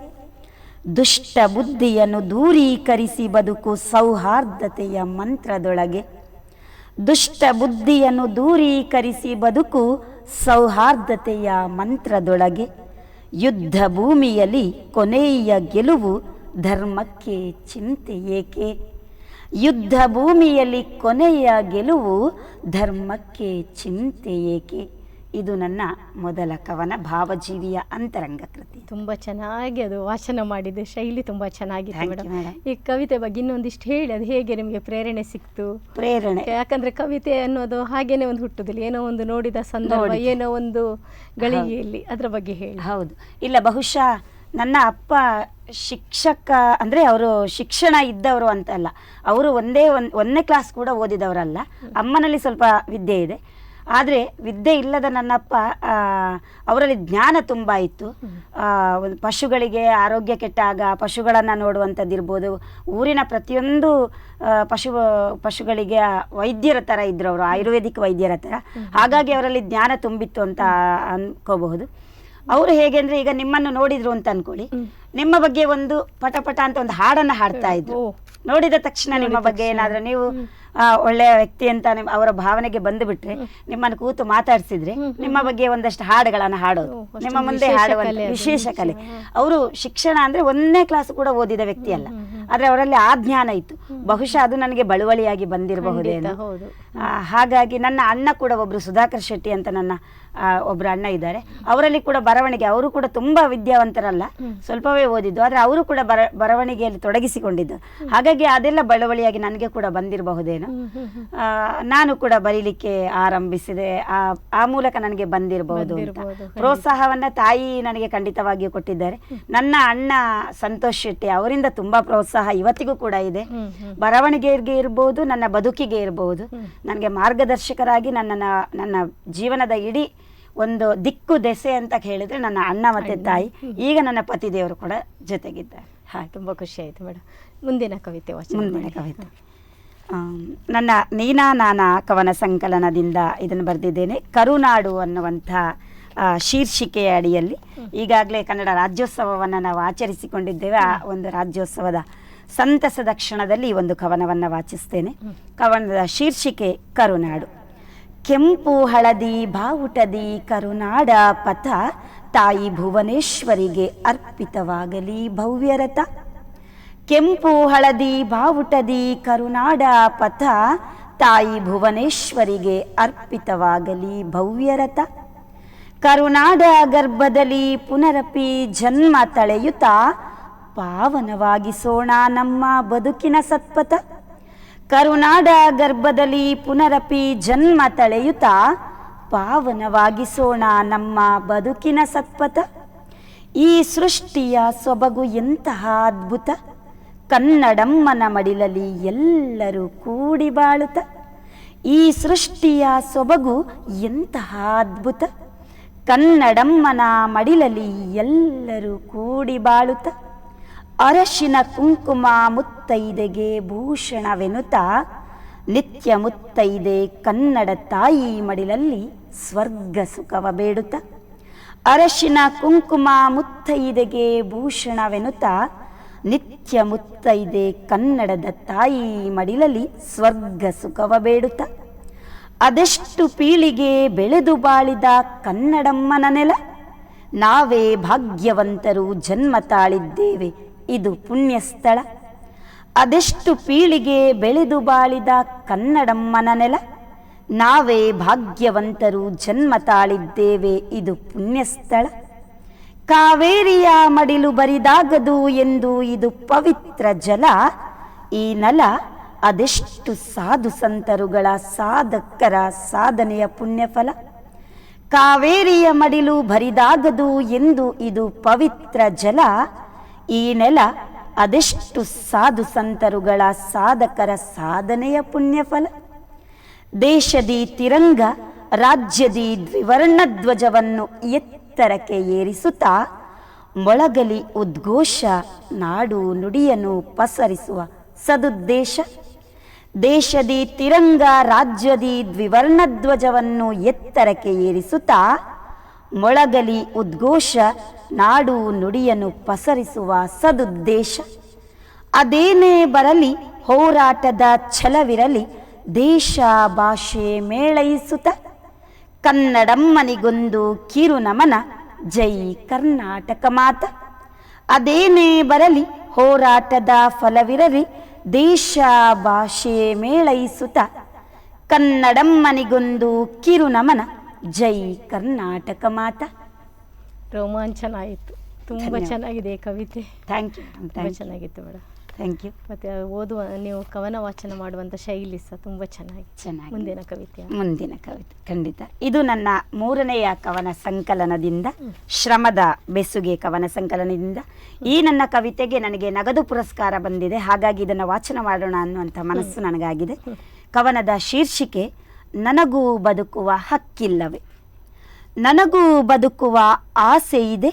ದುಷ್ಟ ಬುದ್ಧಿಯನ್ನು ದೂರೀಕರಿಸಿ ಬದುಕು ಸೌಹಾರ್ದತೆಯ ಮಂತ್ರದೊಳಗೆ. ದುಷ್ಟ ಬುದ್ಧಿಯನ್ನು ದೂರೀಕರಿಸಿ ಬದುಕು ಸೌಹಾರ್ದತೆಯ ಮಂತ್ರದೊಳಗೆ. ಯುದ್ಧ ಭೂಮಿಯಲ್ಲಿ ಕೊನೆಯ ಗೆಲುವು ಧರ್ಮಕ್ಕೆ ಚಿಂತೆ ಏಕೆ. ಯುದ್ಧ ಭೂಮಿಯಲ್ಲಿ ಕೊನೆಯ ಗೆಲುವು ಧರ್ಮಕ್ಕೆ ಚಿಂತೆ ಏಕೆ. ಇದು ನನ್ನ ಮೊದಲ ಕವನ, ಭಾವಜೀವಿಯ ಅಂತರಂಗ ಕೃತಿ. ತುಂಬ ಚೆನ್ನಾಗಿ ಅದು ವಾಚನ ಮಾಡಿದ್ದು, ಶೈಲಿ ತುಂಬ ಚೆನ್ನಾಗಿತ್ತು Thank you, ಮೇಡಮ್. madam. ಈ ಕವಿತೆ ಬಗ್ಗೆ ಇನ್ನೊಂದಿಷ್ಟು ಹೇಳಿ, ಅದು ಹೇಗೆ ನಿಮಗೆ ಪ್ರೇರಣೆ ಸಿಕ್ತು? ಪ್ರೇರಣೆ ಯಾಕಂದ್ರೆ ಕವಿತೆ ಅನ್ನೋದು ಹಾಗೇನೆ ಒಂದು ಹುಟ್ಟುದಿಲ್ಲ, ಏನೋ ಒಂದು ನೋಡಿದ ಸಂದರ್ಭ, ಏನೋ ಒಂದು ಗಳಿಗೆಯಲ್ಲಿ, ಅದ್ರ ಬಗ್ಗೆ ಹೇಳಿ. ಹೌದು, ಇಲ್ಲ ಬಹುಶಃ ನನ್ನ ಅಪ್ಪ ಶಿಕ್ಷಕ ಅಂದರೆ ಅವರು ಶಿಕ್ಷಣ ಇದ್ದವರು ಅಂತಲ್ಲ, ಅವರು ಒಂದನೇ ಕ್ಲಾಸ್ ಕೂಡ ಓದಿದವರಲ್ಲ. ಅಮ್ಮನಲ್ಲಿ ಸ್ವಲ್ಪ ವಿದ್ಯೆ ಇದೆ, ಆದರೆ ವಿದ್ಯೆ ಇಲ್ಲದ ನನ್ನಪ್ಪ ಅವರಲ್ಲಿ ಜ್ಞಾನ ತುಂಬ ಇತ್ತು. ಒಂದು ಪಶುಗಳಿಗೆ ಆರೋಗ್ಯ ಕೆಟ್ಟಾಗ ಪಶುಗಳನ್ನು ನೋಡುವಂಥದ್ದಿರ್ಬೋದು, ಊರಿನ ಪ್ರತಿಯೊಂದು ಪಶುಗಳಿಗೆ ವೈದ್ಯರ ಥರ ಇದ್ರು ಅವರು, ಆಯುರ್ವೇದಿಕ್ ವೈದ್ಯರ ಥರ. ಹಾಗಾಗಿ ಅವರಲ್ಲಿ ಜ್ಞಾನ ತುಂಬಿತ್ತು ಅಂತ ಅನ್ಕೋಬಹುದು. ಅವರು ಹೇಗೆ ಅಂದರೆ, ಈಗ ನಿಮ್ಮನ್ನು ನೋಡಿದ್ರು ಅಂತ ಅನ್ಕೊಳ್ಳಿ, ನಿಮ್ಮ ಬಗ್ಗೆ ಒಂದು ಪಟ ಅಂತ ಒಂದು ಹಾಡನ್ನು ಹಾಡ್ತಾ ಇದ್ರು. ನೋಡಿದ ತಕ್ಷಣ ನಿಮ್ಮ ಬಗ್ಗೆ ಏನಾದರೂ ನೀವು ಒಳ್ಳೆಯ ವ್ಯಕ್ತಿ ಅಂತ ಅವರ ಭಾವನೆಗೆ ಬಂದು ಬಿಟ್ರೆ, ನಿಮ್ಮನ್ನು ಕೂತು ಮಾತಾಡಿಸಿದ್ರೆ ನಿಮ್ಮ ಬಗ್ಗೆ ಒಂದಷ್ಟು ಹಾಡುಗಳನ್ನು ಹಾಡೋದು, ನಿಮ್ಮ ಮುಂದೆ ಹಾಡುವ ವಿಶೇಷ ಕಲೆ. ಅವರು ಶಿಕ್ಷಣ ಅಂದ್ರೆ 1ನೇ ಕ್ಲಾಸ್ ಕೂಡ ಓದಿದ ವ್ಯಕ್ತಿ ಅಲ್ಲ, ಆದ್ರೆ ಅವರಲ್ಲಿ ಆ ಜ್ಞಾನ ಇತ್ತು. ಬಹುಶಃ ಅದು ನನಗೆ ಬಳುವಳಿಯಾಗಿ ಬಂದಿರಬಹುದೇನೋ. ಹಾಗಾಗಿ ನನ್ನ ಅಣ್ಣ ಕೂಡ ಒಬ್ರು ಸುಧಾಕರ್ ಶೆಟ್ಟಿ ಅಂತ ನನ್ನ ಒಬ್ರು ಅಣ್ಣ ಇದ್ದಾರೆ. ಅವರಲ್ಲಿ ಕೂಡ ಬರವಣಿಗೆ, ಅವರು ಕೂಡ ತುಂಬಾ ವಿದ್ಯಾವಂತರಲ್ಲ, ಸ್ವಲ್ಪವೇ ಓದಿದ್ದು, ಆದ್ರೆ ಅವರು ಕೂಡ ಬರವಣಿಗೆಯಲ್ಲಿ ತೊಡಗಿಸಿಕೊಂಡಿದ್ದು. ಹಾಗಾಗಿ ಅದೆಲ್ಲ ಬಳುವಳಿಯಾಗಿ ನನಗೆ ಕೂಡ ಬಂದಿರಬಹುದೇನೋ. ನಾನು ಕೂಡ ಬರೀಲಿಕ್ಕೆ ಆರಂಭಿಸಿದೆ, ಆ ಮೂಲಕ ನನಗೆ ಬಂದಿರಬಹುದು ಅಂತ. ಪ್ರೋತ್ಸಾಹವನ್ನ ತಾಯಿ ನನಗೆ ಖಂಡಿತವಾಗಿಯೂ ಕೊಟ್ಟಿದ್ದಾರೆ. ನನ್ನ ಅಣ್ಣ ಸಂತೋಷ್ ಶೆಟ್ಟಿ, ಅವರಿಂದ ತುಂಬಾ ಪ್ರೋತ್ಸಾಹ ಇವತ್ತಿಗೂ ಕೂಡ ಇದೆ. ಬರವಣಿಗೆಗೆ ಇರ್ಬೋದು, ನನ್ನ ಬದುಕಿಗೆ ಇರಬಹುದು, ನನಗೆ ಮಾರ್ಗದರ್ಶಕರಾಗಿ ನನ್ನ ಜೀವನದ ಇಡೀ ಒಂದು ದಿಕ್ಕು ದೆಸೆ ಅಂತ ಹೇಳಿದ್ರೆ ನನ್ನ ಅಣ್ಣ ಮತ್ತೆ ತಾಯಿ. ಈಗ ನನ್ನ ಪತಿ ದೇವರು ಕೂಡ ಜೊತೆಗಿದ್ದಾರೆ. ಹಾಗೆ ತುಂಬ ಖುಷಿ ಆಯಿತು ಮೇಡಮ್. ಮುಂದಿನ ಕವಿತೆ ವಾಚನ ಮುಂದಿನ ಮಾಡಿ. ಕವಿತೆ ನನ್ನ ನೀನಾ ನಾನಾ ಕವನ ಸಂಕಲನದಿಂದ ಇದನ್ನು ಬರೆದಿದ್ದೇನೆ. ಕರುನಾಡು ಅನ್ನುವಂಥ ಶೀರ್ಷಿಕೆಯ ಅಡಿಯಲ್ಲಿ ಈಗಾಗಲೇ ಕನ್ನಡ ರಾಜ್ಯೋತ್ಸವವನ್ನು ನಾವು ಆಚರಿಸಿಕೊಂಡಿದ್ದೇವೆ. ಆ ಒಂದು ರಾಜ್ಯೋತ್ಸವದ ಸಂತಸದ ಕ್ಷಣದಲ್ಲಿ ಈ ಒಂದು ಕವನವನ್ನು ವಾಚಿಸ್ತೇನೆ. ಕವನದ ಶೀರ್ಷಿಕೆ ಕರುನಾಡು. ಕೆಂಪು ಹಳದಿ ಬಾವುಟದಿ ಕರುನಾಡ ಪಥ, ತಾಯಿ ಭುವನೇಶ್ವರಿಗೆ ಅರ್ಪಿತವಾಗಲಿ ಭವ್ಯರಥ. ಕೆಂಪು ಹಳದಿ ಬಾವುಟದಿ ಕರುನಾಡ ಪಥ, ತಾಯಿ ಭುವನೇಶ್ವರಿಗೆ ಅರ್ಪಿತವಾಗಲಿ ಭವ್ಯರಥ. ಕರುನಾಡ ಗರ್ಭದಲ್ಲಿ ಪುನರಪಿ ಜನ್ಮ ತಳೆಯುತ್ತಾ, ಪಾವನವಾಗಿಸೋಣ ನಮ್ಮ ಬದುಕಿನ ಸತ್ಪಥ. ಕರುನಾಡ ಗರ್ಭದಲ್ಲಿ ಪುನರಪಿ ಜನ್ಮ ತಳೆಯುತ್ತಾ, ಪಾವನವಾಗಿಸೋಣ ನಮ್ಮ ಬದುಕಿನ ಸತ್ಪಥ. ಈ ಸೃಷ್ಟಿಯ ಸೊಬಗು ಎಂತಹ ಅದ್ಭುತ, ಕನ್ನಡಮ್ಮನ ಮಡಿಲಲ್ಲಿ ಎಲ್ಲರೂ ಕೂಡಿ ಬಾಳುತ್ತ. ಈ ಸೃಷ್ಟಿಯ ಸೊಬಗು ಎಂತಹ ಅದ್ಭುತ, ಕನ್ನಡಮ್ಮನ ಮಡಿಲಲ್ಲಿ ಎಲ್ಲರೂ ಕೂಡಿ ಬಾಳುತ್ತ. ಅರಶಿನ ಕುಂಕುಮ ಮುತ್ತೈದೆಗೆ ಭೂಷಣವೆನುತ, ನಿತ್ಯ ಮುತ್ತೈದೆ ಕನ್ನಡ ತಾಯಿ ಮಡಿಲಲ್ಲಿ ಸ್ವರ್ಗ ಸುಖವ ಬೇಡುತ್ತ. ಅರಶಿನ ಕುಂಕುಮ ಮುತ್ತೈದೆಗೆ ಭೂಷಣವೆನುತ, ನಿತ್ಯ ಮುತ್ತೈದೆ ಕನ್ನಡದ ತಾಯಿ ಮಡಿಲಲ್ಲಿ ಸ್ವರ್ಗ ಸುಖವ ಬೇಡುತ್ತ. ಅದೆಷ್ಟು ಪೀಳಿಗೆ ಬೆಳೆದು ಬಾಳಿದ ಕನ್ನಡಮ್ಮನ ನೆಲ, ನಾವೇ ಭಾಗ್ಯವಂತರು ಜನ್ಮ ತಾಳಿದ್ದೇವೆ ಇದು ಪುಣ್ಯ ಸ್ಥಳ. ಅದೆಷ್ಟು ಪೀಳಿಗೆ ಬೆಳೆದು ಬಾಳಿದ ಕನ್ನಡಮ್ಮನ ನೆಲ, ನಾವೇ ಭಾಗ್ಯವಂತರು ಜನ್ಮ ತಾಳಿದ್ದೇವೆ ಇದು ಪುಣ್ಯ ಸ್ಥಳ. ಕಾವೇರಿಯ ಮಡಿಲು ಬರಿದಾಗದು ಎಂದು ಇದು ಪವಿತ್ರ ಜಲ, ಈ ನೆಲ ಅದೆಷ್ಟು ಸಾಧು ಸಂತರುಗಳ ಸಾಧಕರ ಸಾಧನೆಯ ಪುಣ್ಯಫಲ. ಕಾವೇರಿಯ ಮಡಿಲು ಬರಿದಾಗದು ಎಂದು ಇದು ಪವಿತ್ರ ಜಲ, ಈ ನೆಲ ಅದೆಷ್ಟು ಸಾಧು ಸಂತರುಗಳ ಸಾಧಕರ ಸಾಧನೆಯ ಪುಣ್ಯಫಲ. ದೇಶದಿ ತಿರಂಗ ರಾಜ್ಯದಿ ದ್ವಿವರ್ಣ ಧ್ವಜವನ್ನು ಎತ್ತರಕ್ಕೆ ಏರಿಸುತ್ತಾ, ಮೊಳಗಲಿ ಉದ್ಘೋಷ ನಾಡು ನುಡಿಯನ್ನು ಪಸರಿಸುವ ಸದುದ್ದೇಶ. ದೇಶದಿ ತಿರಂಗ ರಾಜ್ಯದಿ ದ್ವಿವರ್ಣ ಧ್ವಜವನ್ನು ಎತ್ತರಕ್ಕೆ ಏರಿಸುತ್ತಾ ಮೊಳಗಲಿ ಉದ್ಘೋಷ ನಾಡು ನುಡಿಯನ್ನು ಪಸರಿಸುವ ಸದುದ್ದೇಶ. ಅದೇನೇ ಬರಲಿ ಹೋರಾಟದ ಛಲವಿರಲಿ ದೇಶ ಭಾಷೆ ಮೇಳೈಸುತ್ತ ಕನ್ನಡಮ್ಮನಿಗೊಂದು ಕಿರು ನಮನ ಜೈ ಕರ್ನಾಟಕ ಮಾತ. ಅದೇನೇ ಬರಲಿ ಹೋರಾಟದ ಫಲವಿರಲಿ ದೇಶ ಭಾಷೆ ಮೇಳೈಸುತ್ತ ಕನ್ನಡಮ್ಮನಿಗೊಂದು ಕಿರು ನಮನ ಜೈ ಕರ್ನಾಟಕ ಮಾತ. ರೋಮಾಂಚನ ಆಯಿತು. ತುಂಬ ಚೆನ್ನಾಗಿದೆ ಈ ಕವಿತೆ. Thank you. ತುಂಬ ಚೆನ್ನಾಗಿತ್ತು ಮೇಡಮ್. Thank you. ಮತ್ತು ಓದುವ ನೀವು ಕವನ ವಾಚನ ಮಾಡುವಂಥ ಶೈಲಿ ಸಹ ತುಂಬ ಚೆನ್ನಾಗಿ. ಮುಂದಿನ ಕವಿತೆ ಖಂಡಿತ. ಇದು ನನ್ನ 3ನೆಯ ಕವನ ಸಂಕಲನದಿಂದ, ಶ್ರಮದ ಬೆಸುಗೆ ಕವನ ಸಂಕಲನದಿಂದ. ಈ ನನ್ನ ಕವಿತೆಗೆ ನನಗೆ ನಗದು ಪುರಸ್ಕಾರ ಬಂದಿದೆ. ಹಾಗಾಗಿ ಇದನ್ನು ವಾಚನ ಮಾಡೋಣ ಅನ್ನುವಂಥ ಮನಸ್ಸು ನನಗಾಗಿದೆ. ಕವನದ ಶೀರ್ಷಿಕೆ ನನಗೂ ಬದುಕುವ ಹಕ್ಕಿಲ್ಲವೇ. ನನಗೂ ಬದುಕುವ ಆಸೆ ಇದೆ,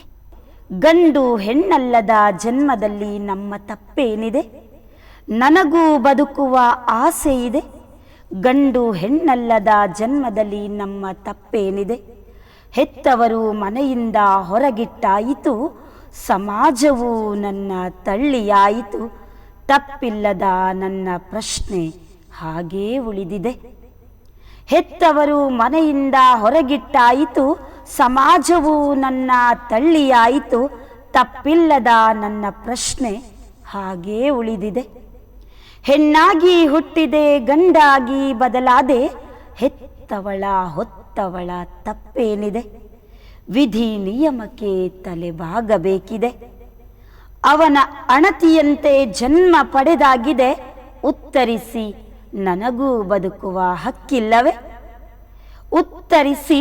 ಗಂಡು ಹೆಣ್ಣಲ್ಲದ ಜನ್ಮದಲ್ಲಿ ನಮ್ಮ ತಪ್ಪೇನಿದೆ. ನನಗೂ ಬದುಕುವ ಆಸೆ ಇದೆ, ಗಂಡು ಹೆಣ್ಣಲ್ಲದ ಜನ್ಮದಲ್ಲಿ ನಮ್ಮ ತಪ್ಪೇನಿದೆ. ಹೆತ್ತವರು ಮನೆಯಿಂದ ಹೊರಗಿಟ್ಟಾಯಿತು, ಸಮಾಜವು ನನ್ನ ತಳ್ಳಿಯಾಯಿತು. ತಪ್ಪಿಲ್ಲದ ನನ್ನ ಪ್ರಶ್ನೆ ಹಾಗೇ ಉಳಿದಿದೆ. ಹೆತ್ತವರು ಮನೆಯಿಂದ ಹೊರಗಿಟ್ಟಾಯಿತು, ಸಮಾಜವು ನನ್ನ ತಳ್ಳಿಯಾಯಿತು. ತಪ್ಪಿಲ್ಲದ ನನ್ನ ಪ್ರಶ್ನೆ ಹಾಗೇ ಉಳಿದಿದೆ. ಹೆಣ್ಣಾಗಿ ಹುಟ್ಟಿದೆ, ಗಂಡಾಗಿ ಬದಲಾದೆ. ಹೆತ್ತವಳ ಹೊತ್ತವಳ ತಪ್ಪೇನಿದೆ. ವಿಧಿ ನಿಯಮಕ್ಕೆ ತಲೆಬಾಗಬೇಕಿದೆ. ಅವನ ಅಣತಿಯಂತೆ ಜನ್ಮ ಪಡೆದಾಗಿದೆ. ಉತ್ತರಿಸಿ ನನಗೂ ಬದುಕುವ ಹಕ್ಕಿಲ್ಲವೇ. ಉತ್ತರಿಸಿ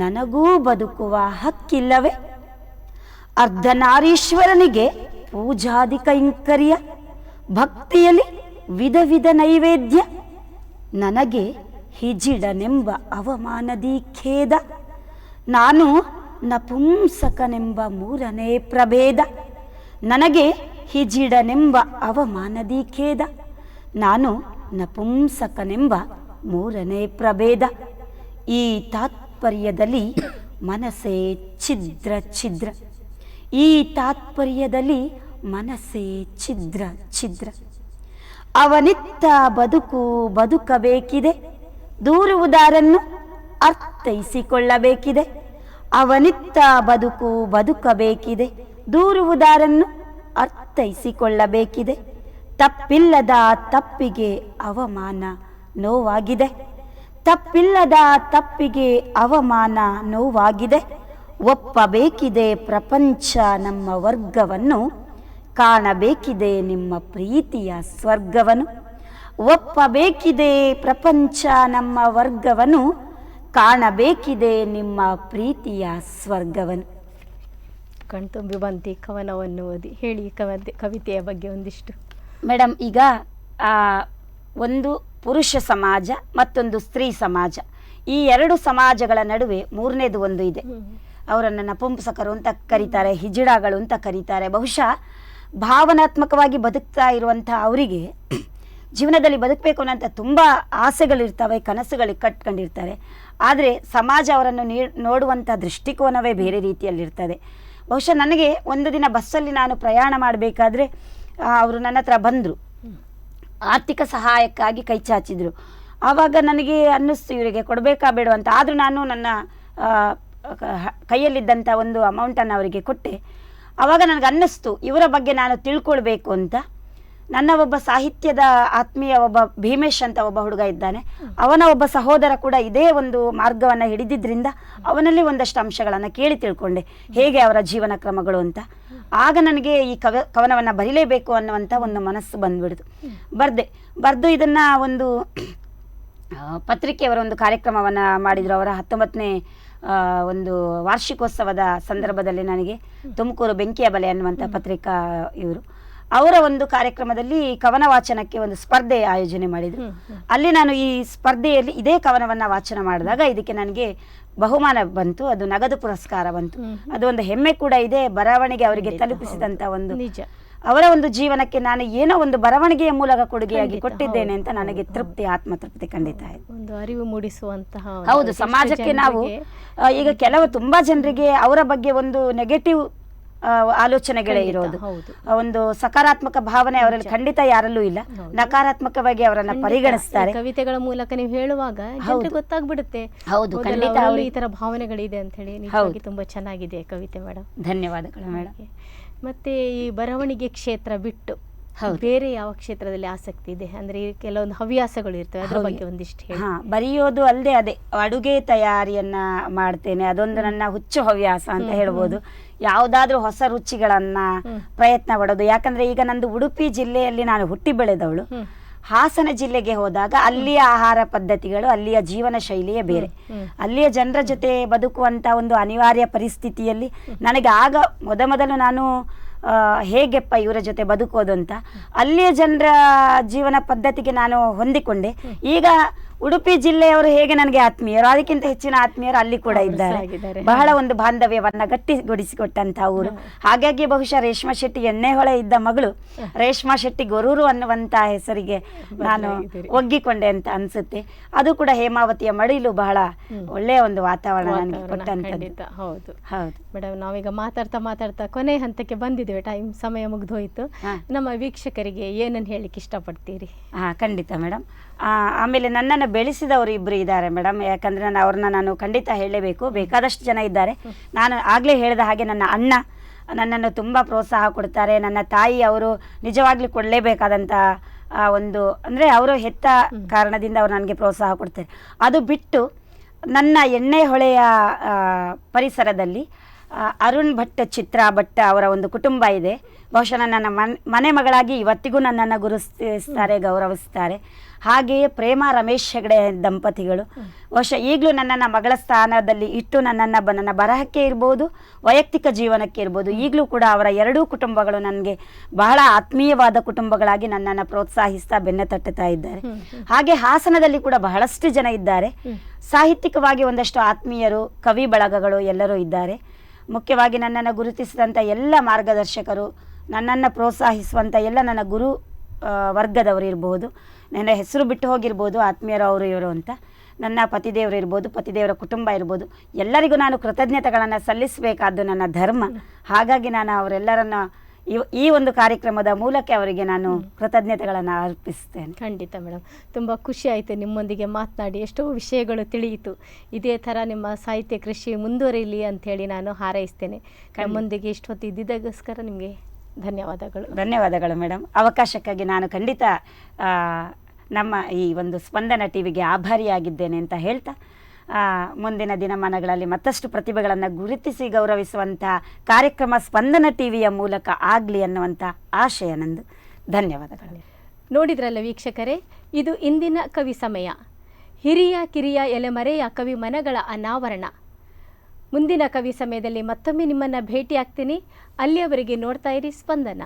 ನನಗೂ ಬದುಕುವ ಹಕ್ಕಿಲ್ಲವೇ. ಅರ್ಧನಾರೀಶ್ವರನಿಗೆ ಪೂಜಾದಿ ಕೈಂಕರ್ಯ, ಭಕ್ತಿಯಲ್ಲಿ ವಿಧ ವಿಧ ನೈವೇದ್ಯ. ನನಗೆ ಹಿಜಿಡನೆಂಬ ಅವಮಾನದಿ ಖೇದ. ನಾನು ನಪುಂಸಕನೆಂಬ 3ನೇ ಪ್ರಭೇದ. ನನಗೆ ಹಿಜಿಡನೆಂಬ ಅವಮಾನದಿ ಖೇದ. ನಾನು ನಪುಂಸಕನೆಂಬ 3ನೇ ಪ್ರಭೇದ. ಈ ತಾತ್ಪರ್ಯದಲ್ಲಿ ಮನಸ್ಸೇ ಛಿದ್ರ ಛಿದ್ರ. ಈ ತಾತ್ಪರ್ಯದಲ್ಲಿ ಮನಸ್ಸೇ ಛಿದ್ರ ಛಿದ್ರ. ಅವನಿತ್ತ ಬದುಕು ಬದುಕಬೇಕಿದೆ, ದೂರುವುದಾರನ್ನು ಅರ್ಥೈಸಿಕೊಳ್ಳಬೇಕಿದೆ. ಅವನಿತ್ತ ಬದುಕು ಬದುಕಬೇಕಿದೆ, ದೂರುವುದಾರನ್ನು ಅರ್ಥೈಸಿಕೊಳ್ಳಬೇಕಿದೆ. ತಪ್ಪಿಲ್ಲದ ತಪ್ಪಿಗೆ ಅವಮಾನ ನೋವಾಗಿದೆ. ತಪ್ಪಿಲ್ಲದ ತಪ್ಪಿಗೆ ಅವಮಾನ ನೋವಾಗಿದೆ. ಒಪ್ಪಬೇಕಿದೆ ಪ್ರಪಂಚ ನಮ್ಮ ವರ್ಗವನ್ನು, ಕಾಣಬೇಕಿದೆ ನಿಮ್ಮ ಪ್ರೀತಿಯ ಸ್ವರ್ಗವನ್ನು. ಒಪ್ಪಬೇಕಿದೆ ಪ್ರಪಂಚ ನಮ್ಮ ವರ್ಗವನ್ನು, ಕಾಣಬೇಕಿದೆ ನಿಮ್ಮ ಪ್ರೀತಿಯ ಸ್ವರ್ಗವನ್ನು. ಕಣ್ತುಂಬಿ ಬಂತಿ ಕವನವನ್ನು ಓದಿ. ಹೇಳಿ ಕವಿತೆಯ ಬಗ್ಗೆ ಒಂದಿಷ್ಟು. ಮೇಡಮ್, ಈಗ ಒಂದು ಪುರುಷ ಸಮಾಜ ಮತ್ತೊಂದು ಸ್ತ್ರೀ ಸಮಾಜ, ಈ 2 ಸಮಾಜಗಳ ನಡುವೆ 3ನೇದು ಒಂದು ಇದೆ. ಅವರನ್ನು ನಪುಂಸಕರು ಅಂತ ಕರೀತಾರೆ, ಹಿಜಿಡಗಳು ಅಂತ ಕರೀತಾರೆ. ಬಹುಶಃ ಭಾವನಾತ್ಮಕವಾಗಿ ಬದುಕ್ತಾ ಇರುವಂಥ ಅವರಿಗೆ ಜೀವನದಲ್ಲಿ ಬದುಕಬೇಕು ಅನ್ನೋಂಥ ತುಂಬ ಆಸೆಗಳಿರ್ತವೆ, ಕನಸುಗಳು ಕಟ್ಕೊಂಡಿರ್ತಾರೆ. ಆದರೆ ಸಮಾಜ ಅವರನ್ನು ನೋಡುವಂಥ ದೃಷ್ಟಿಕೋನವೇ ಬೇರೆ ರೀತಿಯಲ್ಲಿರ್ತದೆ. ಬಹುಶಃ ನನಗೆ ಒಂದು ದಿನ ಬಸ್ಸಲ್ಲಿ ನಾನು ಪ್ರಯಾಣ ಮಾಡಬೇಕಾದ್ರೆ ಅವರು ನನ್ನ ಹತ್ರ ಬಂದರು, ಆರ್ಥಿಕ ಸಹಾಯಕ್ಕಾಗಿ ಕೈ ಚಾಚಿದ್ರು. ಆವಾಗ ನನಗೆ ಅನ್ನಿಸ್ತು ಇವರಿಗೆ ಕೊಡಬೇಕಾ ಬೇಡ ಅಂತ. ಆದರೂ ನಾನು ನನ್ನ ಕೈಯಲ್ಲಿದ್ದಂಥ ಒಂದು ಅಮೌಂಟನ್ನು ಅವರಿಗೆ ಕೊಟ್ಟೆ. ಆವಾಗ ನನಗೆ ಅನ್ನಿಸ್ತು ಇವರ ಬಗ್ಗೆ ನಾನು ತಿಳ್ಕೊಳ್ಬೇಕು ಅಂತ. ನನ್ನ ಒಬ್ಬ ಸಾಹಿತ್ಯದ ಆತ್ಮೀಯ ಒಬ್ಬ ಭೀಮೇಶ್ ಅಂತ ಒಬ್ಬ ಹುಡುಗ ಇದ್ದಾನೆ. ಅವನ ಒಬ್ಬ ಸಹೋದರ ಕೂಡ ಇದೇ ಒಂದು ಮಾರ್ಗವನ್ನು ಹಿಡಿದಿದ್ದರಿಂದ ಅವನಲ್ಲಿ ಒಂದಷ್ಟು ಅಂಶಗಳನ್ನು ಕೇಳಿ ತಿಳ್ಕೊಂಡೆ, ಹೇಗೆ ಅವರ ಜೀವನ ಕ್ರಮಗಳು ಅಂತ. ಆಗ ನನಗೆ ಈ ಕವನವನ್ನು ಬರೀಲೇಬೇಕು ಅನ್ನುವಂಥ ಒಂದು ಮನಸ್ಸು ಬಂದ್ಬಿಡ್ತು. ಬರೆದು ಇದನ್ನು ಒಂದು ಪತ್ರಿಕೆಯವರ ಒಂದು ಕಾರ್ಯಕ್ರಮವನ್ನು ಮಾಡಿದರು. ಅವರ 19ನೇ ಒಂದು ವಾರ್ಷಿಕೋತ್ಸವದ ಸಂದರ್ಭದಲ್ಲಿ ನನಗೆ ತುಮಕೂರು ಬೆಂಕಿಯ ಬಲೆ ಅನ್ನುವಂಥ ಪತ್ರಿಕಾ ಇವರು ಅವರ ಒಂದು ಕಾರ್ಯಕ್ರಮದಲ್ಲಿ ಕವನ ವಾಚನಕ್ಕೆ ಒಂದು ಸ್ಪರ್ಧೆ ಆಯೋಜನೆ ಮಾಡಿದ್ರು. ಅಲ್ಲಿ ನಾನು ಈ ಸ್ಪರ್ಧೆಯಲ್ಲಿ ಇದೇ ಕವನವನ್ನ ವಾಚನ ಮಾಡಿದಾಗ ಇದಕ್ಕೆ ನನಗೆ ಬಹುಮಾನ ಬಂತು, ಅದು ನಗದು ಪುರಸ್ಕಾರ ಬಂತು. ಅದು ಒಂದು ಹೆಮ್ಮೆ ಕೂಡ ಇದೆ. ಬರವಣಿಗೆ ಅವರಿಗೆ ತಲುಪಿಸಿದಂತ ಒಂದು ನಿಜ, ಅವರ ಒಂದು ಜೀವನಕ್ಕೆ ನಾನು ಏನೋ ಒಂದು ಬರವಣಿಗೆಯ ಮೂಲಕ ಕೊಡುಗೆಯಾಗಿ ಕೊಟ್ಟಿದ್ದೇನೆ ಅಂತ ನನಗೆ ತೃಪ್ತಿ, ಆತ್ಮತೃಪ್ತಿ ಖಂಡಿತ ಇದೆ. ಒಂದು ಅರಿವು ಮೂಡಿಸುವಂತಹ ಹೌದು, ಸಮಾಜಕ್ಕೆ ನಾವು ಈಗ ಕೆಲವು ತುಂಬಾ ಜನರಿಗೆ ಅವರ ಬಗ್ಗೆ ಒಂದು ನೆಗೆಟಿವ್ ಆಲೋಚನೆಗಳೇ ಇರೋದು, ಒಂದು ಸಕಾರಾತ್ಮಕ ಭಾವನೆ ಅವರಲ್ಲಿ ಖಂಡಿತ ಯಾರಲ್ಲೂ ಇಲ್ಲ. ನಕಾರಾತ್ಮಕವಾಗಿ ಅವರನ್ನ ಪರಿಗಣಿಸ್ತಾರೆ. ಕವಿತೆಗಳ ಮೂಲಕ ನೀವು ಹೇಳುವಾಗ ಜನರಿಗೆ ಗೊತ್ತಾಗ್ಬಿಡುತ್ತೆ, ಹೌದು ಖಂಡಿತ ಈ ತರ ಭಾವನೆಗಳಿದೆ ಅಂತ ಹೇಳಿ. ನಿಜವಾಗಿ ತುಂಬಾ ಚೆನ್ನಾಗಿದೆ ಕವಿತೆ ಮೇಡಮ್. ಧನ್ಯವಾದಗಳು ಮೇಡಮ್. ಮತ್ತೆ ಈ ಬರವಣಿಗೆ ಕ್ಷೇತ್ರ ಬಿಟ್ಟು ಬೇರೆ ಯಾವ ಕ್ಷೇತ್ರದಲ್ಲಿ ಆಸಕ್ತಿ ಇದೆ? ಅಂದ್ರೆ ಕೆಲವೊಂದು ಹವ್ಯಾಸಗಳು ಇರ್ತವೆ, ಅದ್ರ ಬಗ್ಗೆ ಒಂದಿಷ್ಟು ಹೇಳಿ. ಬರೆಯೋದು ಅಲ್ಲದೆ ಅದೇ ಅಡುಗೆ ತಯಾರಿಯನ್ನ ಮಾಡ್ತೇನೆ, ಅದೊಂದು ನನ್ನ ಹುಚ್ಚು ಹವ್ಯಾಸ ಅಂತ ಹೇಳ್ಬೋದು. ಯಾವುದಾದ್ರೂ ಹೊಸ ರುಚಿಗಳನ್ನ ಪ್ರಯತ್ನ ಪಡೋದು. ಯಾಕಂದ್ರೆ ಈಗ ನಂದು ಉಡುಪಿ ಜಿಲ್ಲೆಯಲ್ಲಿ ನಾನು ಹುಟ್ಟಿ ಬೆಳೆದವಳು. ಹಾಸನ ಜಿಲ್ಲೆಗೆ ಹೋದಾಗ ಅಲ್ಲಿಯ ಆಹಾರ ಪದ್ಧತಿಗಳು, ಅಲ್ಲಿಯ ಜೀವನ ಶೈಲಿಯೇ ಬೇರೆ. ಅಲ್ಲಿಯ ಜನರ ಜೊತೆ ಬದುಕುವಂತ ಒಂದು ಅನಿವಾರ್ಯ ಪರಿಸ್ಥಿತಿಯಲ್ಲಿ ನನಗೆ ಆಗ ಮೊದಲು ನಾನು ಹೇಗೆಪ್ಪ ಇವರ ಜೊತೆ ಬದುಕೋದು ಅಂತ ಅಲ್ಲಿಯ ಜನರ ಜೀವನ ಪದ್ಧತಿಗೆ ನಾನು ಹೊಂದಿಕೊಂಡೆ. ಈಗ ಉಡುಪಿ ಜಿಲ್ಲೆಯವರು ಹೇಗೆ ನನಗೆ ಆತ್ಮೀಯರು, ಅದಕ್ಕಿಂತ ಹೆಚ್ಚಿನ ಆತ್ಮೀಯರು ಅಲ್ಲಿ ಕೂಡ ಇದ್ದಾರೆ. ಬಹಳ ಒಂದು ಬಾಂಧವ್ಯವನ್ನ ಗಟ್ಟಿಗೊಳಿಸಿಕೊಟ್ಟಂತ ಊರು. ಹಾಗಾಗಿ ಬಹುಶಃ ರೇಷ್ಮಾ ಶೆಟ್ಟಿ ಎಣ್ಣೆಹೊಳೆ ಇದ್ದ ಮಗಳು ರೇಷ್ಮಾ ಶೆಟ್ಟಿ ಗೊರೂರು ಅನ್ನುವಂತ ಹೆಸರಿಗೆ ನಾನು ಒಗ್ಗಿಕೊಂಡೆ ಅಂತ ಅನ್ಸುತ್ತೆ. ಅದು ಕೂಡ ಹೇಮಾವತಿಯ ಮಡಿಲು ಬಹಳ ಒಳ್ಳೆಯ ಒಂದು ವಾತಾವರಣ ನನಗೆ ಕೊಟ್ಟಂತದ್ದು. ಹೌದು ಹೌದು ಮೇಡಮ್, ನಾವೀಗ ಮಾತಾಡ್ತಾ ಕೊನೆ ಹಂತಕ್ಕೆ ಬಂದಿದ್ದೇವೆ. ಟೈಮ್ ಸಮಯ ಮುಗ್ದೋಯ್ತು. ನಮ್ಮ ವೀಕ್ಷಕರಿಗೆ ಏನನ್ನು ಹೇಳಿಕ್ಕೆ ಇಷ್ಟಪಡ್ತೀರಿ? ಖಂಡಿತ ಮೇಡಮ್. ಆಮೇಲೆ ನನ್ನನ್ನು ಬೆಳೆಸಿದವರು ಇಬ್ಬರು ಇದ್ದಾರೆ ಮೇಡಮ್. ಯಾಕಂದ್ರೆ ಅವ್ರನ್ನ ನಾನು ಖಂಡಿತ ಹೇಳಲೇಬೇಕು. ಬೇಕಾದಷ್ಟು ಜನ ಇದ್ದಾರೆ. ನಾನು ಆಗ್ಲೇ ಹೇಳಿದ ಹಾಗೆ ನನ್ನ ಅಣ್ಣ ನನ್ನನ್ನು ತುಂಬಾ ಪ್ರೋತ್ಸಾಹ ಕೊಡ್ತಾರೆ. ನನ್ನ ತಾಯಿ ಅವರು ನಿಜವಾಗ್ಲೂ ಕೊಡಲೇಬೇಕಾದಂತ ಒಂದು ಅಂದ್ರೆ ಅವರು ಹೆತ್ತ ಕಾರಣದಿಂದ ಅವರು ನನಗೆ ಪ್ರೋತ್ಸಾಹ ಕೊಡ್ತಾರೆ. ಅದು ಬಿಟ್ಟು ನನ್ನ ಎಣ್ಣೆಹೊಳೆಯ ಪರಿಸರದಲ್ಲಿ ಅರುಣ್ ಭಟ್, ಚಿತ್ರಾ ಭಟ್ ಅವರ ಒಂದು ಕುಟುಂಬ ಇದೆ. ಬಹುಶಃ ನನ್ನ ಮನೆ ಮಗಳಾಗಿ ಇವತ್ತಿಗೂ ನನ್ನನ್ನು ಗುರುತಿಸ್ತಾರೆ, ಗೌರವಿಸ್ತಾರೆ. ಹಾಗೆಯೇ ಪ್ರೇಮ ರಮೇಶ್ ಹೆಗಡೆ ದಂಪತಿಗಳು ಬಹುಶಃ ಈಗಲೂ ನನ್ನನ್ನು ಮಗಳ ಸ್ಥಾನದಲ್ಲಿ ಇಟ್ಟು ನನ್ನ ಬರಹಕ್ಕೆ ಇರ್ಬೋದು, ವೈಯಕ್ತಿಕ ಜೀವನಕ್ಕೆ ಇರ್ಬೋದು, ಈಗಲೂ ಕೂಡ ಅವರ ಎರಡೂ ಕುಟುಂಬಗಳು ನನಗೆ ಬಹಳ ಆತ್ಮೀಯವಾದ ಕುಟುಂಬಗಳಾಗಿ ನನ್ನನ್ನು ಪ್ರೋತ್ಸಾಹಿಸ್ತಾ ಬೆನ್ನ ತಟ್ಟುತ್ತಾ ಇದ್ದಾರೆ. ಹಾಗೆ ಹಾಸನದಲ್ಲಿ ಕೂಡ ಬಹಳಷ್ಟು ಜನ ಇದ್ದಾರೆ. ಸಾಹಿತ್ಯಿಕವಾಗಿ ಒಂದಷ್ಟು ಆತ್ಮೀಯರು, ಕವಿ ಬಳಗಗಳು ಎಲ್ಲರೂ ಇದ್ದಾರೆ. ಮುಖ್ಯವಾಗಿ ನನ್ನನ್ನು ಗುರುತಿಸಿದಂಥ ಎಲ್ಲ ಮಾರ್ಗದರ್ಶಕರು, ನನ್ನನ್ನು ಪ್ರೋತ್ಸಾಹಿಸುವಂಥ ಎಲ್ಲ ನನ್ನ ಗುರು ವರ್ಗದವರು ಇರ್ಬೋದು, ನನ್ನ ಹೆಸರು ಬಿಟ್ಟು ಹೋಗಿರ್ಬೋದು ಆತ್ಮೀಯರು ಅವರು ಇವರು ಅಂತ, ನನ್ನ ಪತಿದೇವರು ಇರ್ಬೋದು, ಪತಿದೇವರ ಕುಟುಂಬ ಇರ್ಬೋದು, ಎಲ್ಲರಿಗೂ ನಾನು ಕೃತಜ್ಞತೆಗಳನ್ನು ಸಲ್ಲಿಸಬೇಕಾದ್ದು ನನ್ನ ಧರ್ಮ. ಹಾಗಾಗಿ ನಾನು ಅವರೆಲ್ಲರನ್ನ ಈ ಒಂದು ಕಾರ್ಯಕ್ರಮದ ಮೂಲಕ ಅವರಿಗೆ ನಾನು ಕೃತಜ್ಞತೆಗಳನ್ನು ಅರ್ಪಿಸ್ತೇನೆ. ಖಂಡಿತ ಮೇಡಮ್, ತುಂಬ ಖುಷಿ ಆಯಿತು ನಿಮ್ಮೊಂದಿಗೆ ಮಾತನಾಡಿ. ಎಷ್ಟೋ ವಿಷಯಗಳು ತಿಳಿಯಿತು. ಇದೇ ಥರ ನಿಮ್ಮ ಸಾಹಿತ್ಯ ಕೃಷಿ ಮುಂದುವರಿಯಲಿ ಅಂಥೇಳಿ ನಾನು ಹಾರೈಸ್ತೇನೆ. ನಮ್ಮೊಂದಿಗೆ ಇಷ್ಟೊತ್ತು ಇದ್ದಿದ್ದಕ್ಕೋಸ್ಕರ ನಿಮಗೆ ಧನ್ಯವಾದಗಳು. ಧನ್ಯವಾದಗಳು ಮೇಡಮ್. ಅವಕಾಶಕ್ಕಾಗಿ ನಾನು ಖಂಡಿತ ನಮ್ಮ ಈ ಒಂದು ಸ್ಪಂದನ ಟಿವಿಗೆ ಆಭಾರಿಯಾಗಿದ್ದೇನೆ ಅಂತ ಹೇಳ್ತಾ, ಮುಂದಿನ ದಿನಮಾನಗಳಲ್ಲಿ ಮತ್ತಷ್ಟು ಪ್ರತಿಭೆಗಳನ್ನು ಗುರುತಿಸಿ ಗೌರವಿಸುವಂಥ ಕಾರ್ಯಕ್ರಮ ಸ್ಪಂದನ ಟಿವಿಯ ಮೂಲಕ ಆಗಲಿ ಅನ್ನುವಂಥ ಆಶಯ ನಂದು. ಧನ್ಯವಾದಗಳು. ನೋಡಿದ್ರಲ್ಲ ವೀಕ್ಷಕರೇ, ಇದು ಇಂದಿನ ಕವಿ ಸಮಯ. ಹಿರಿಯ ಕಿರಿಯ ಎಲೆಮರೆಯ ಕವಿ ಮನಗಳ ಅನಾವರಣ. ಮುಂದಿನ ಕವಿ ಸಮಯದಲ್ಲಿ ಮತ್ತೊಮ್ಮೆ ನಿಮ್ಮನ್ನು ಭೇಟಿ ಆಗ್ತೀನಿ. ಅಲ್ಲಿಯವರೆಗೆ ನೋಡ್ತಾ ಇರಿ ಸ್ಪಂದನ.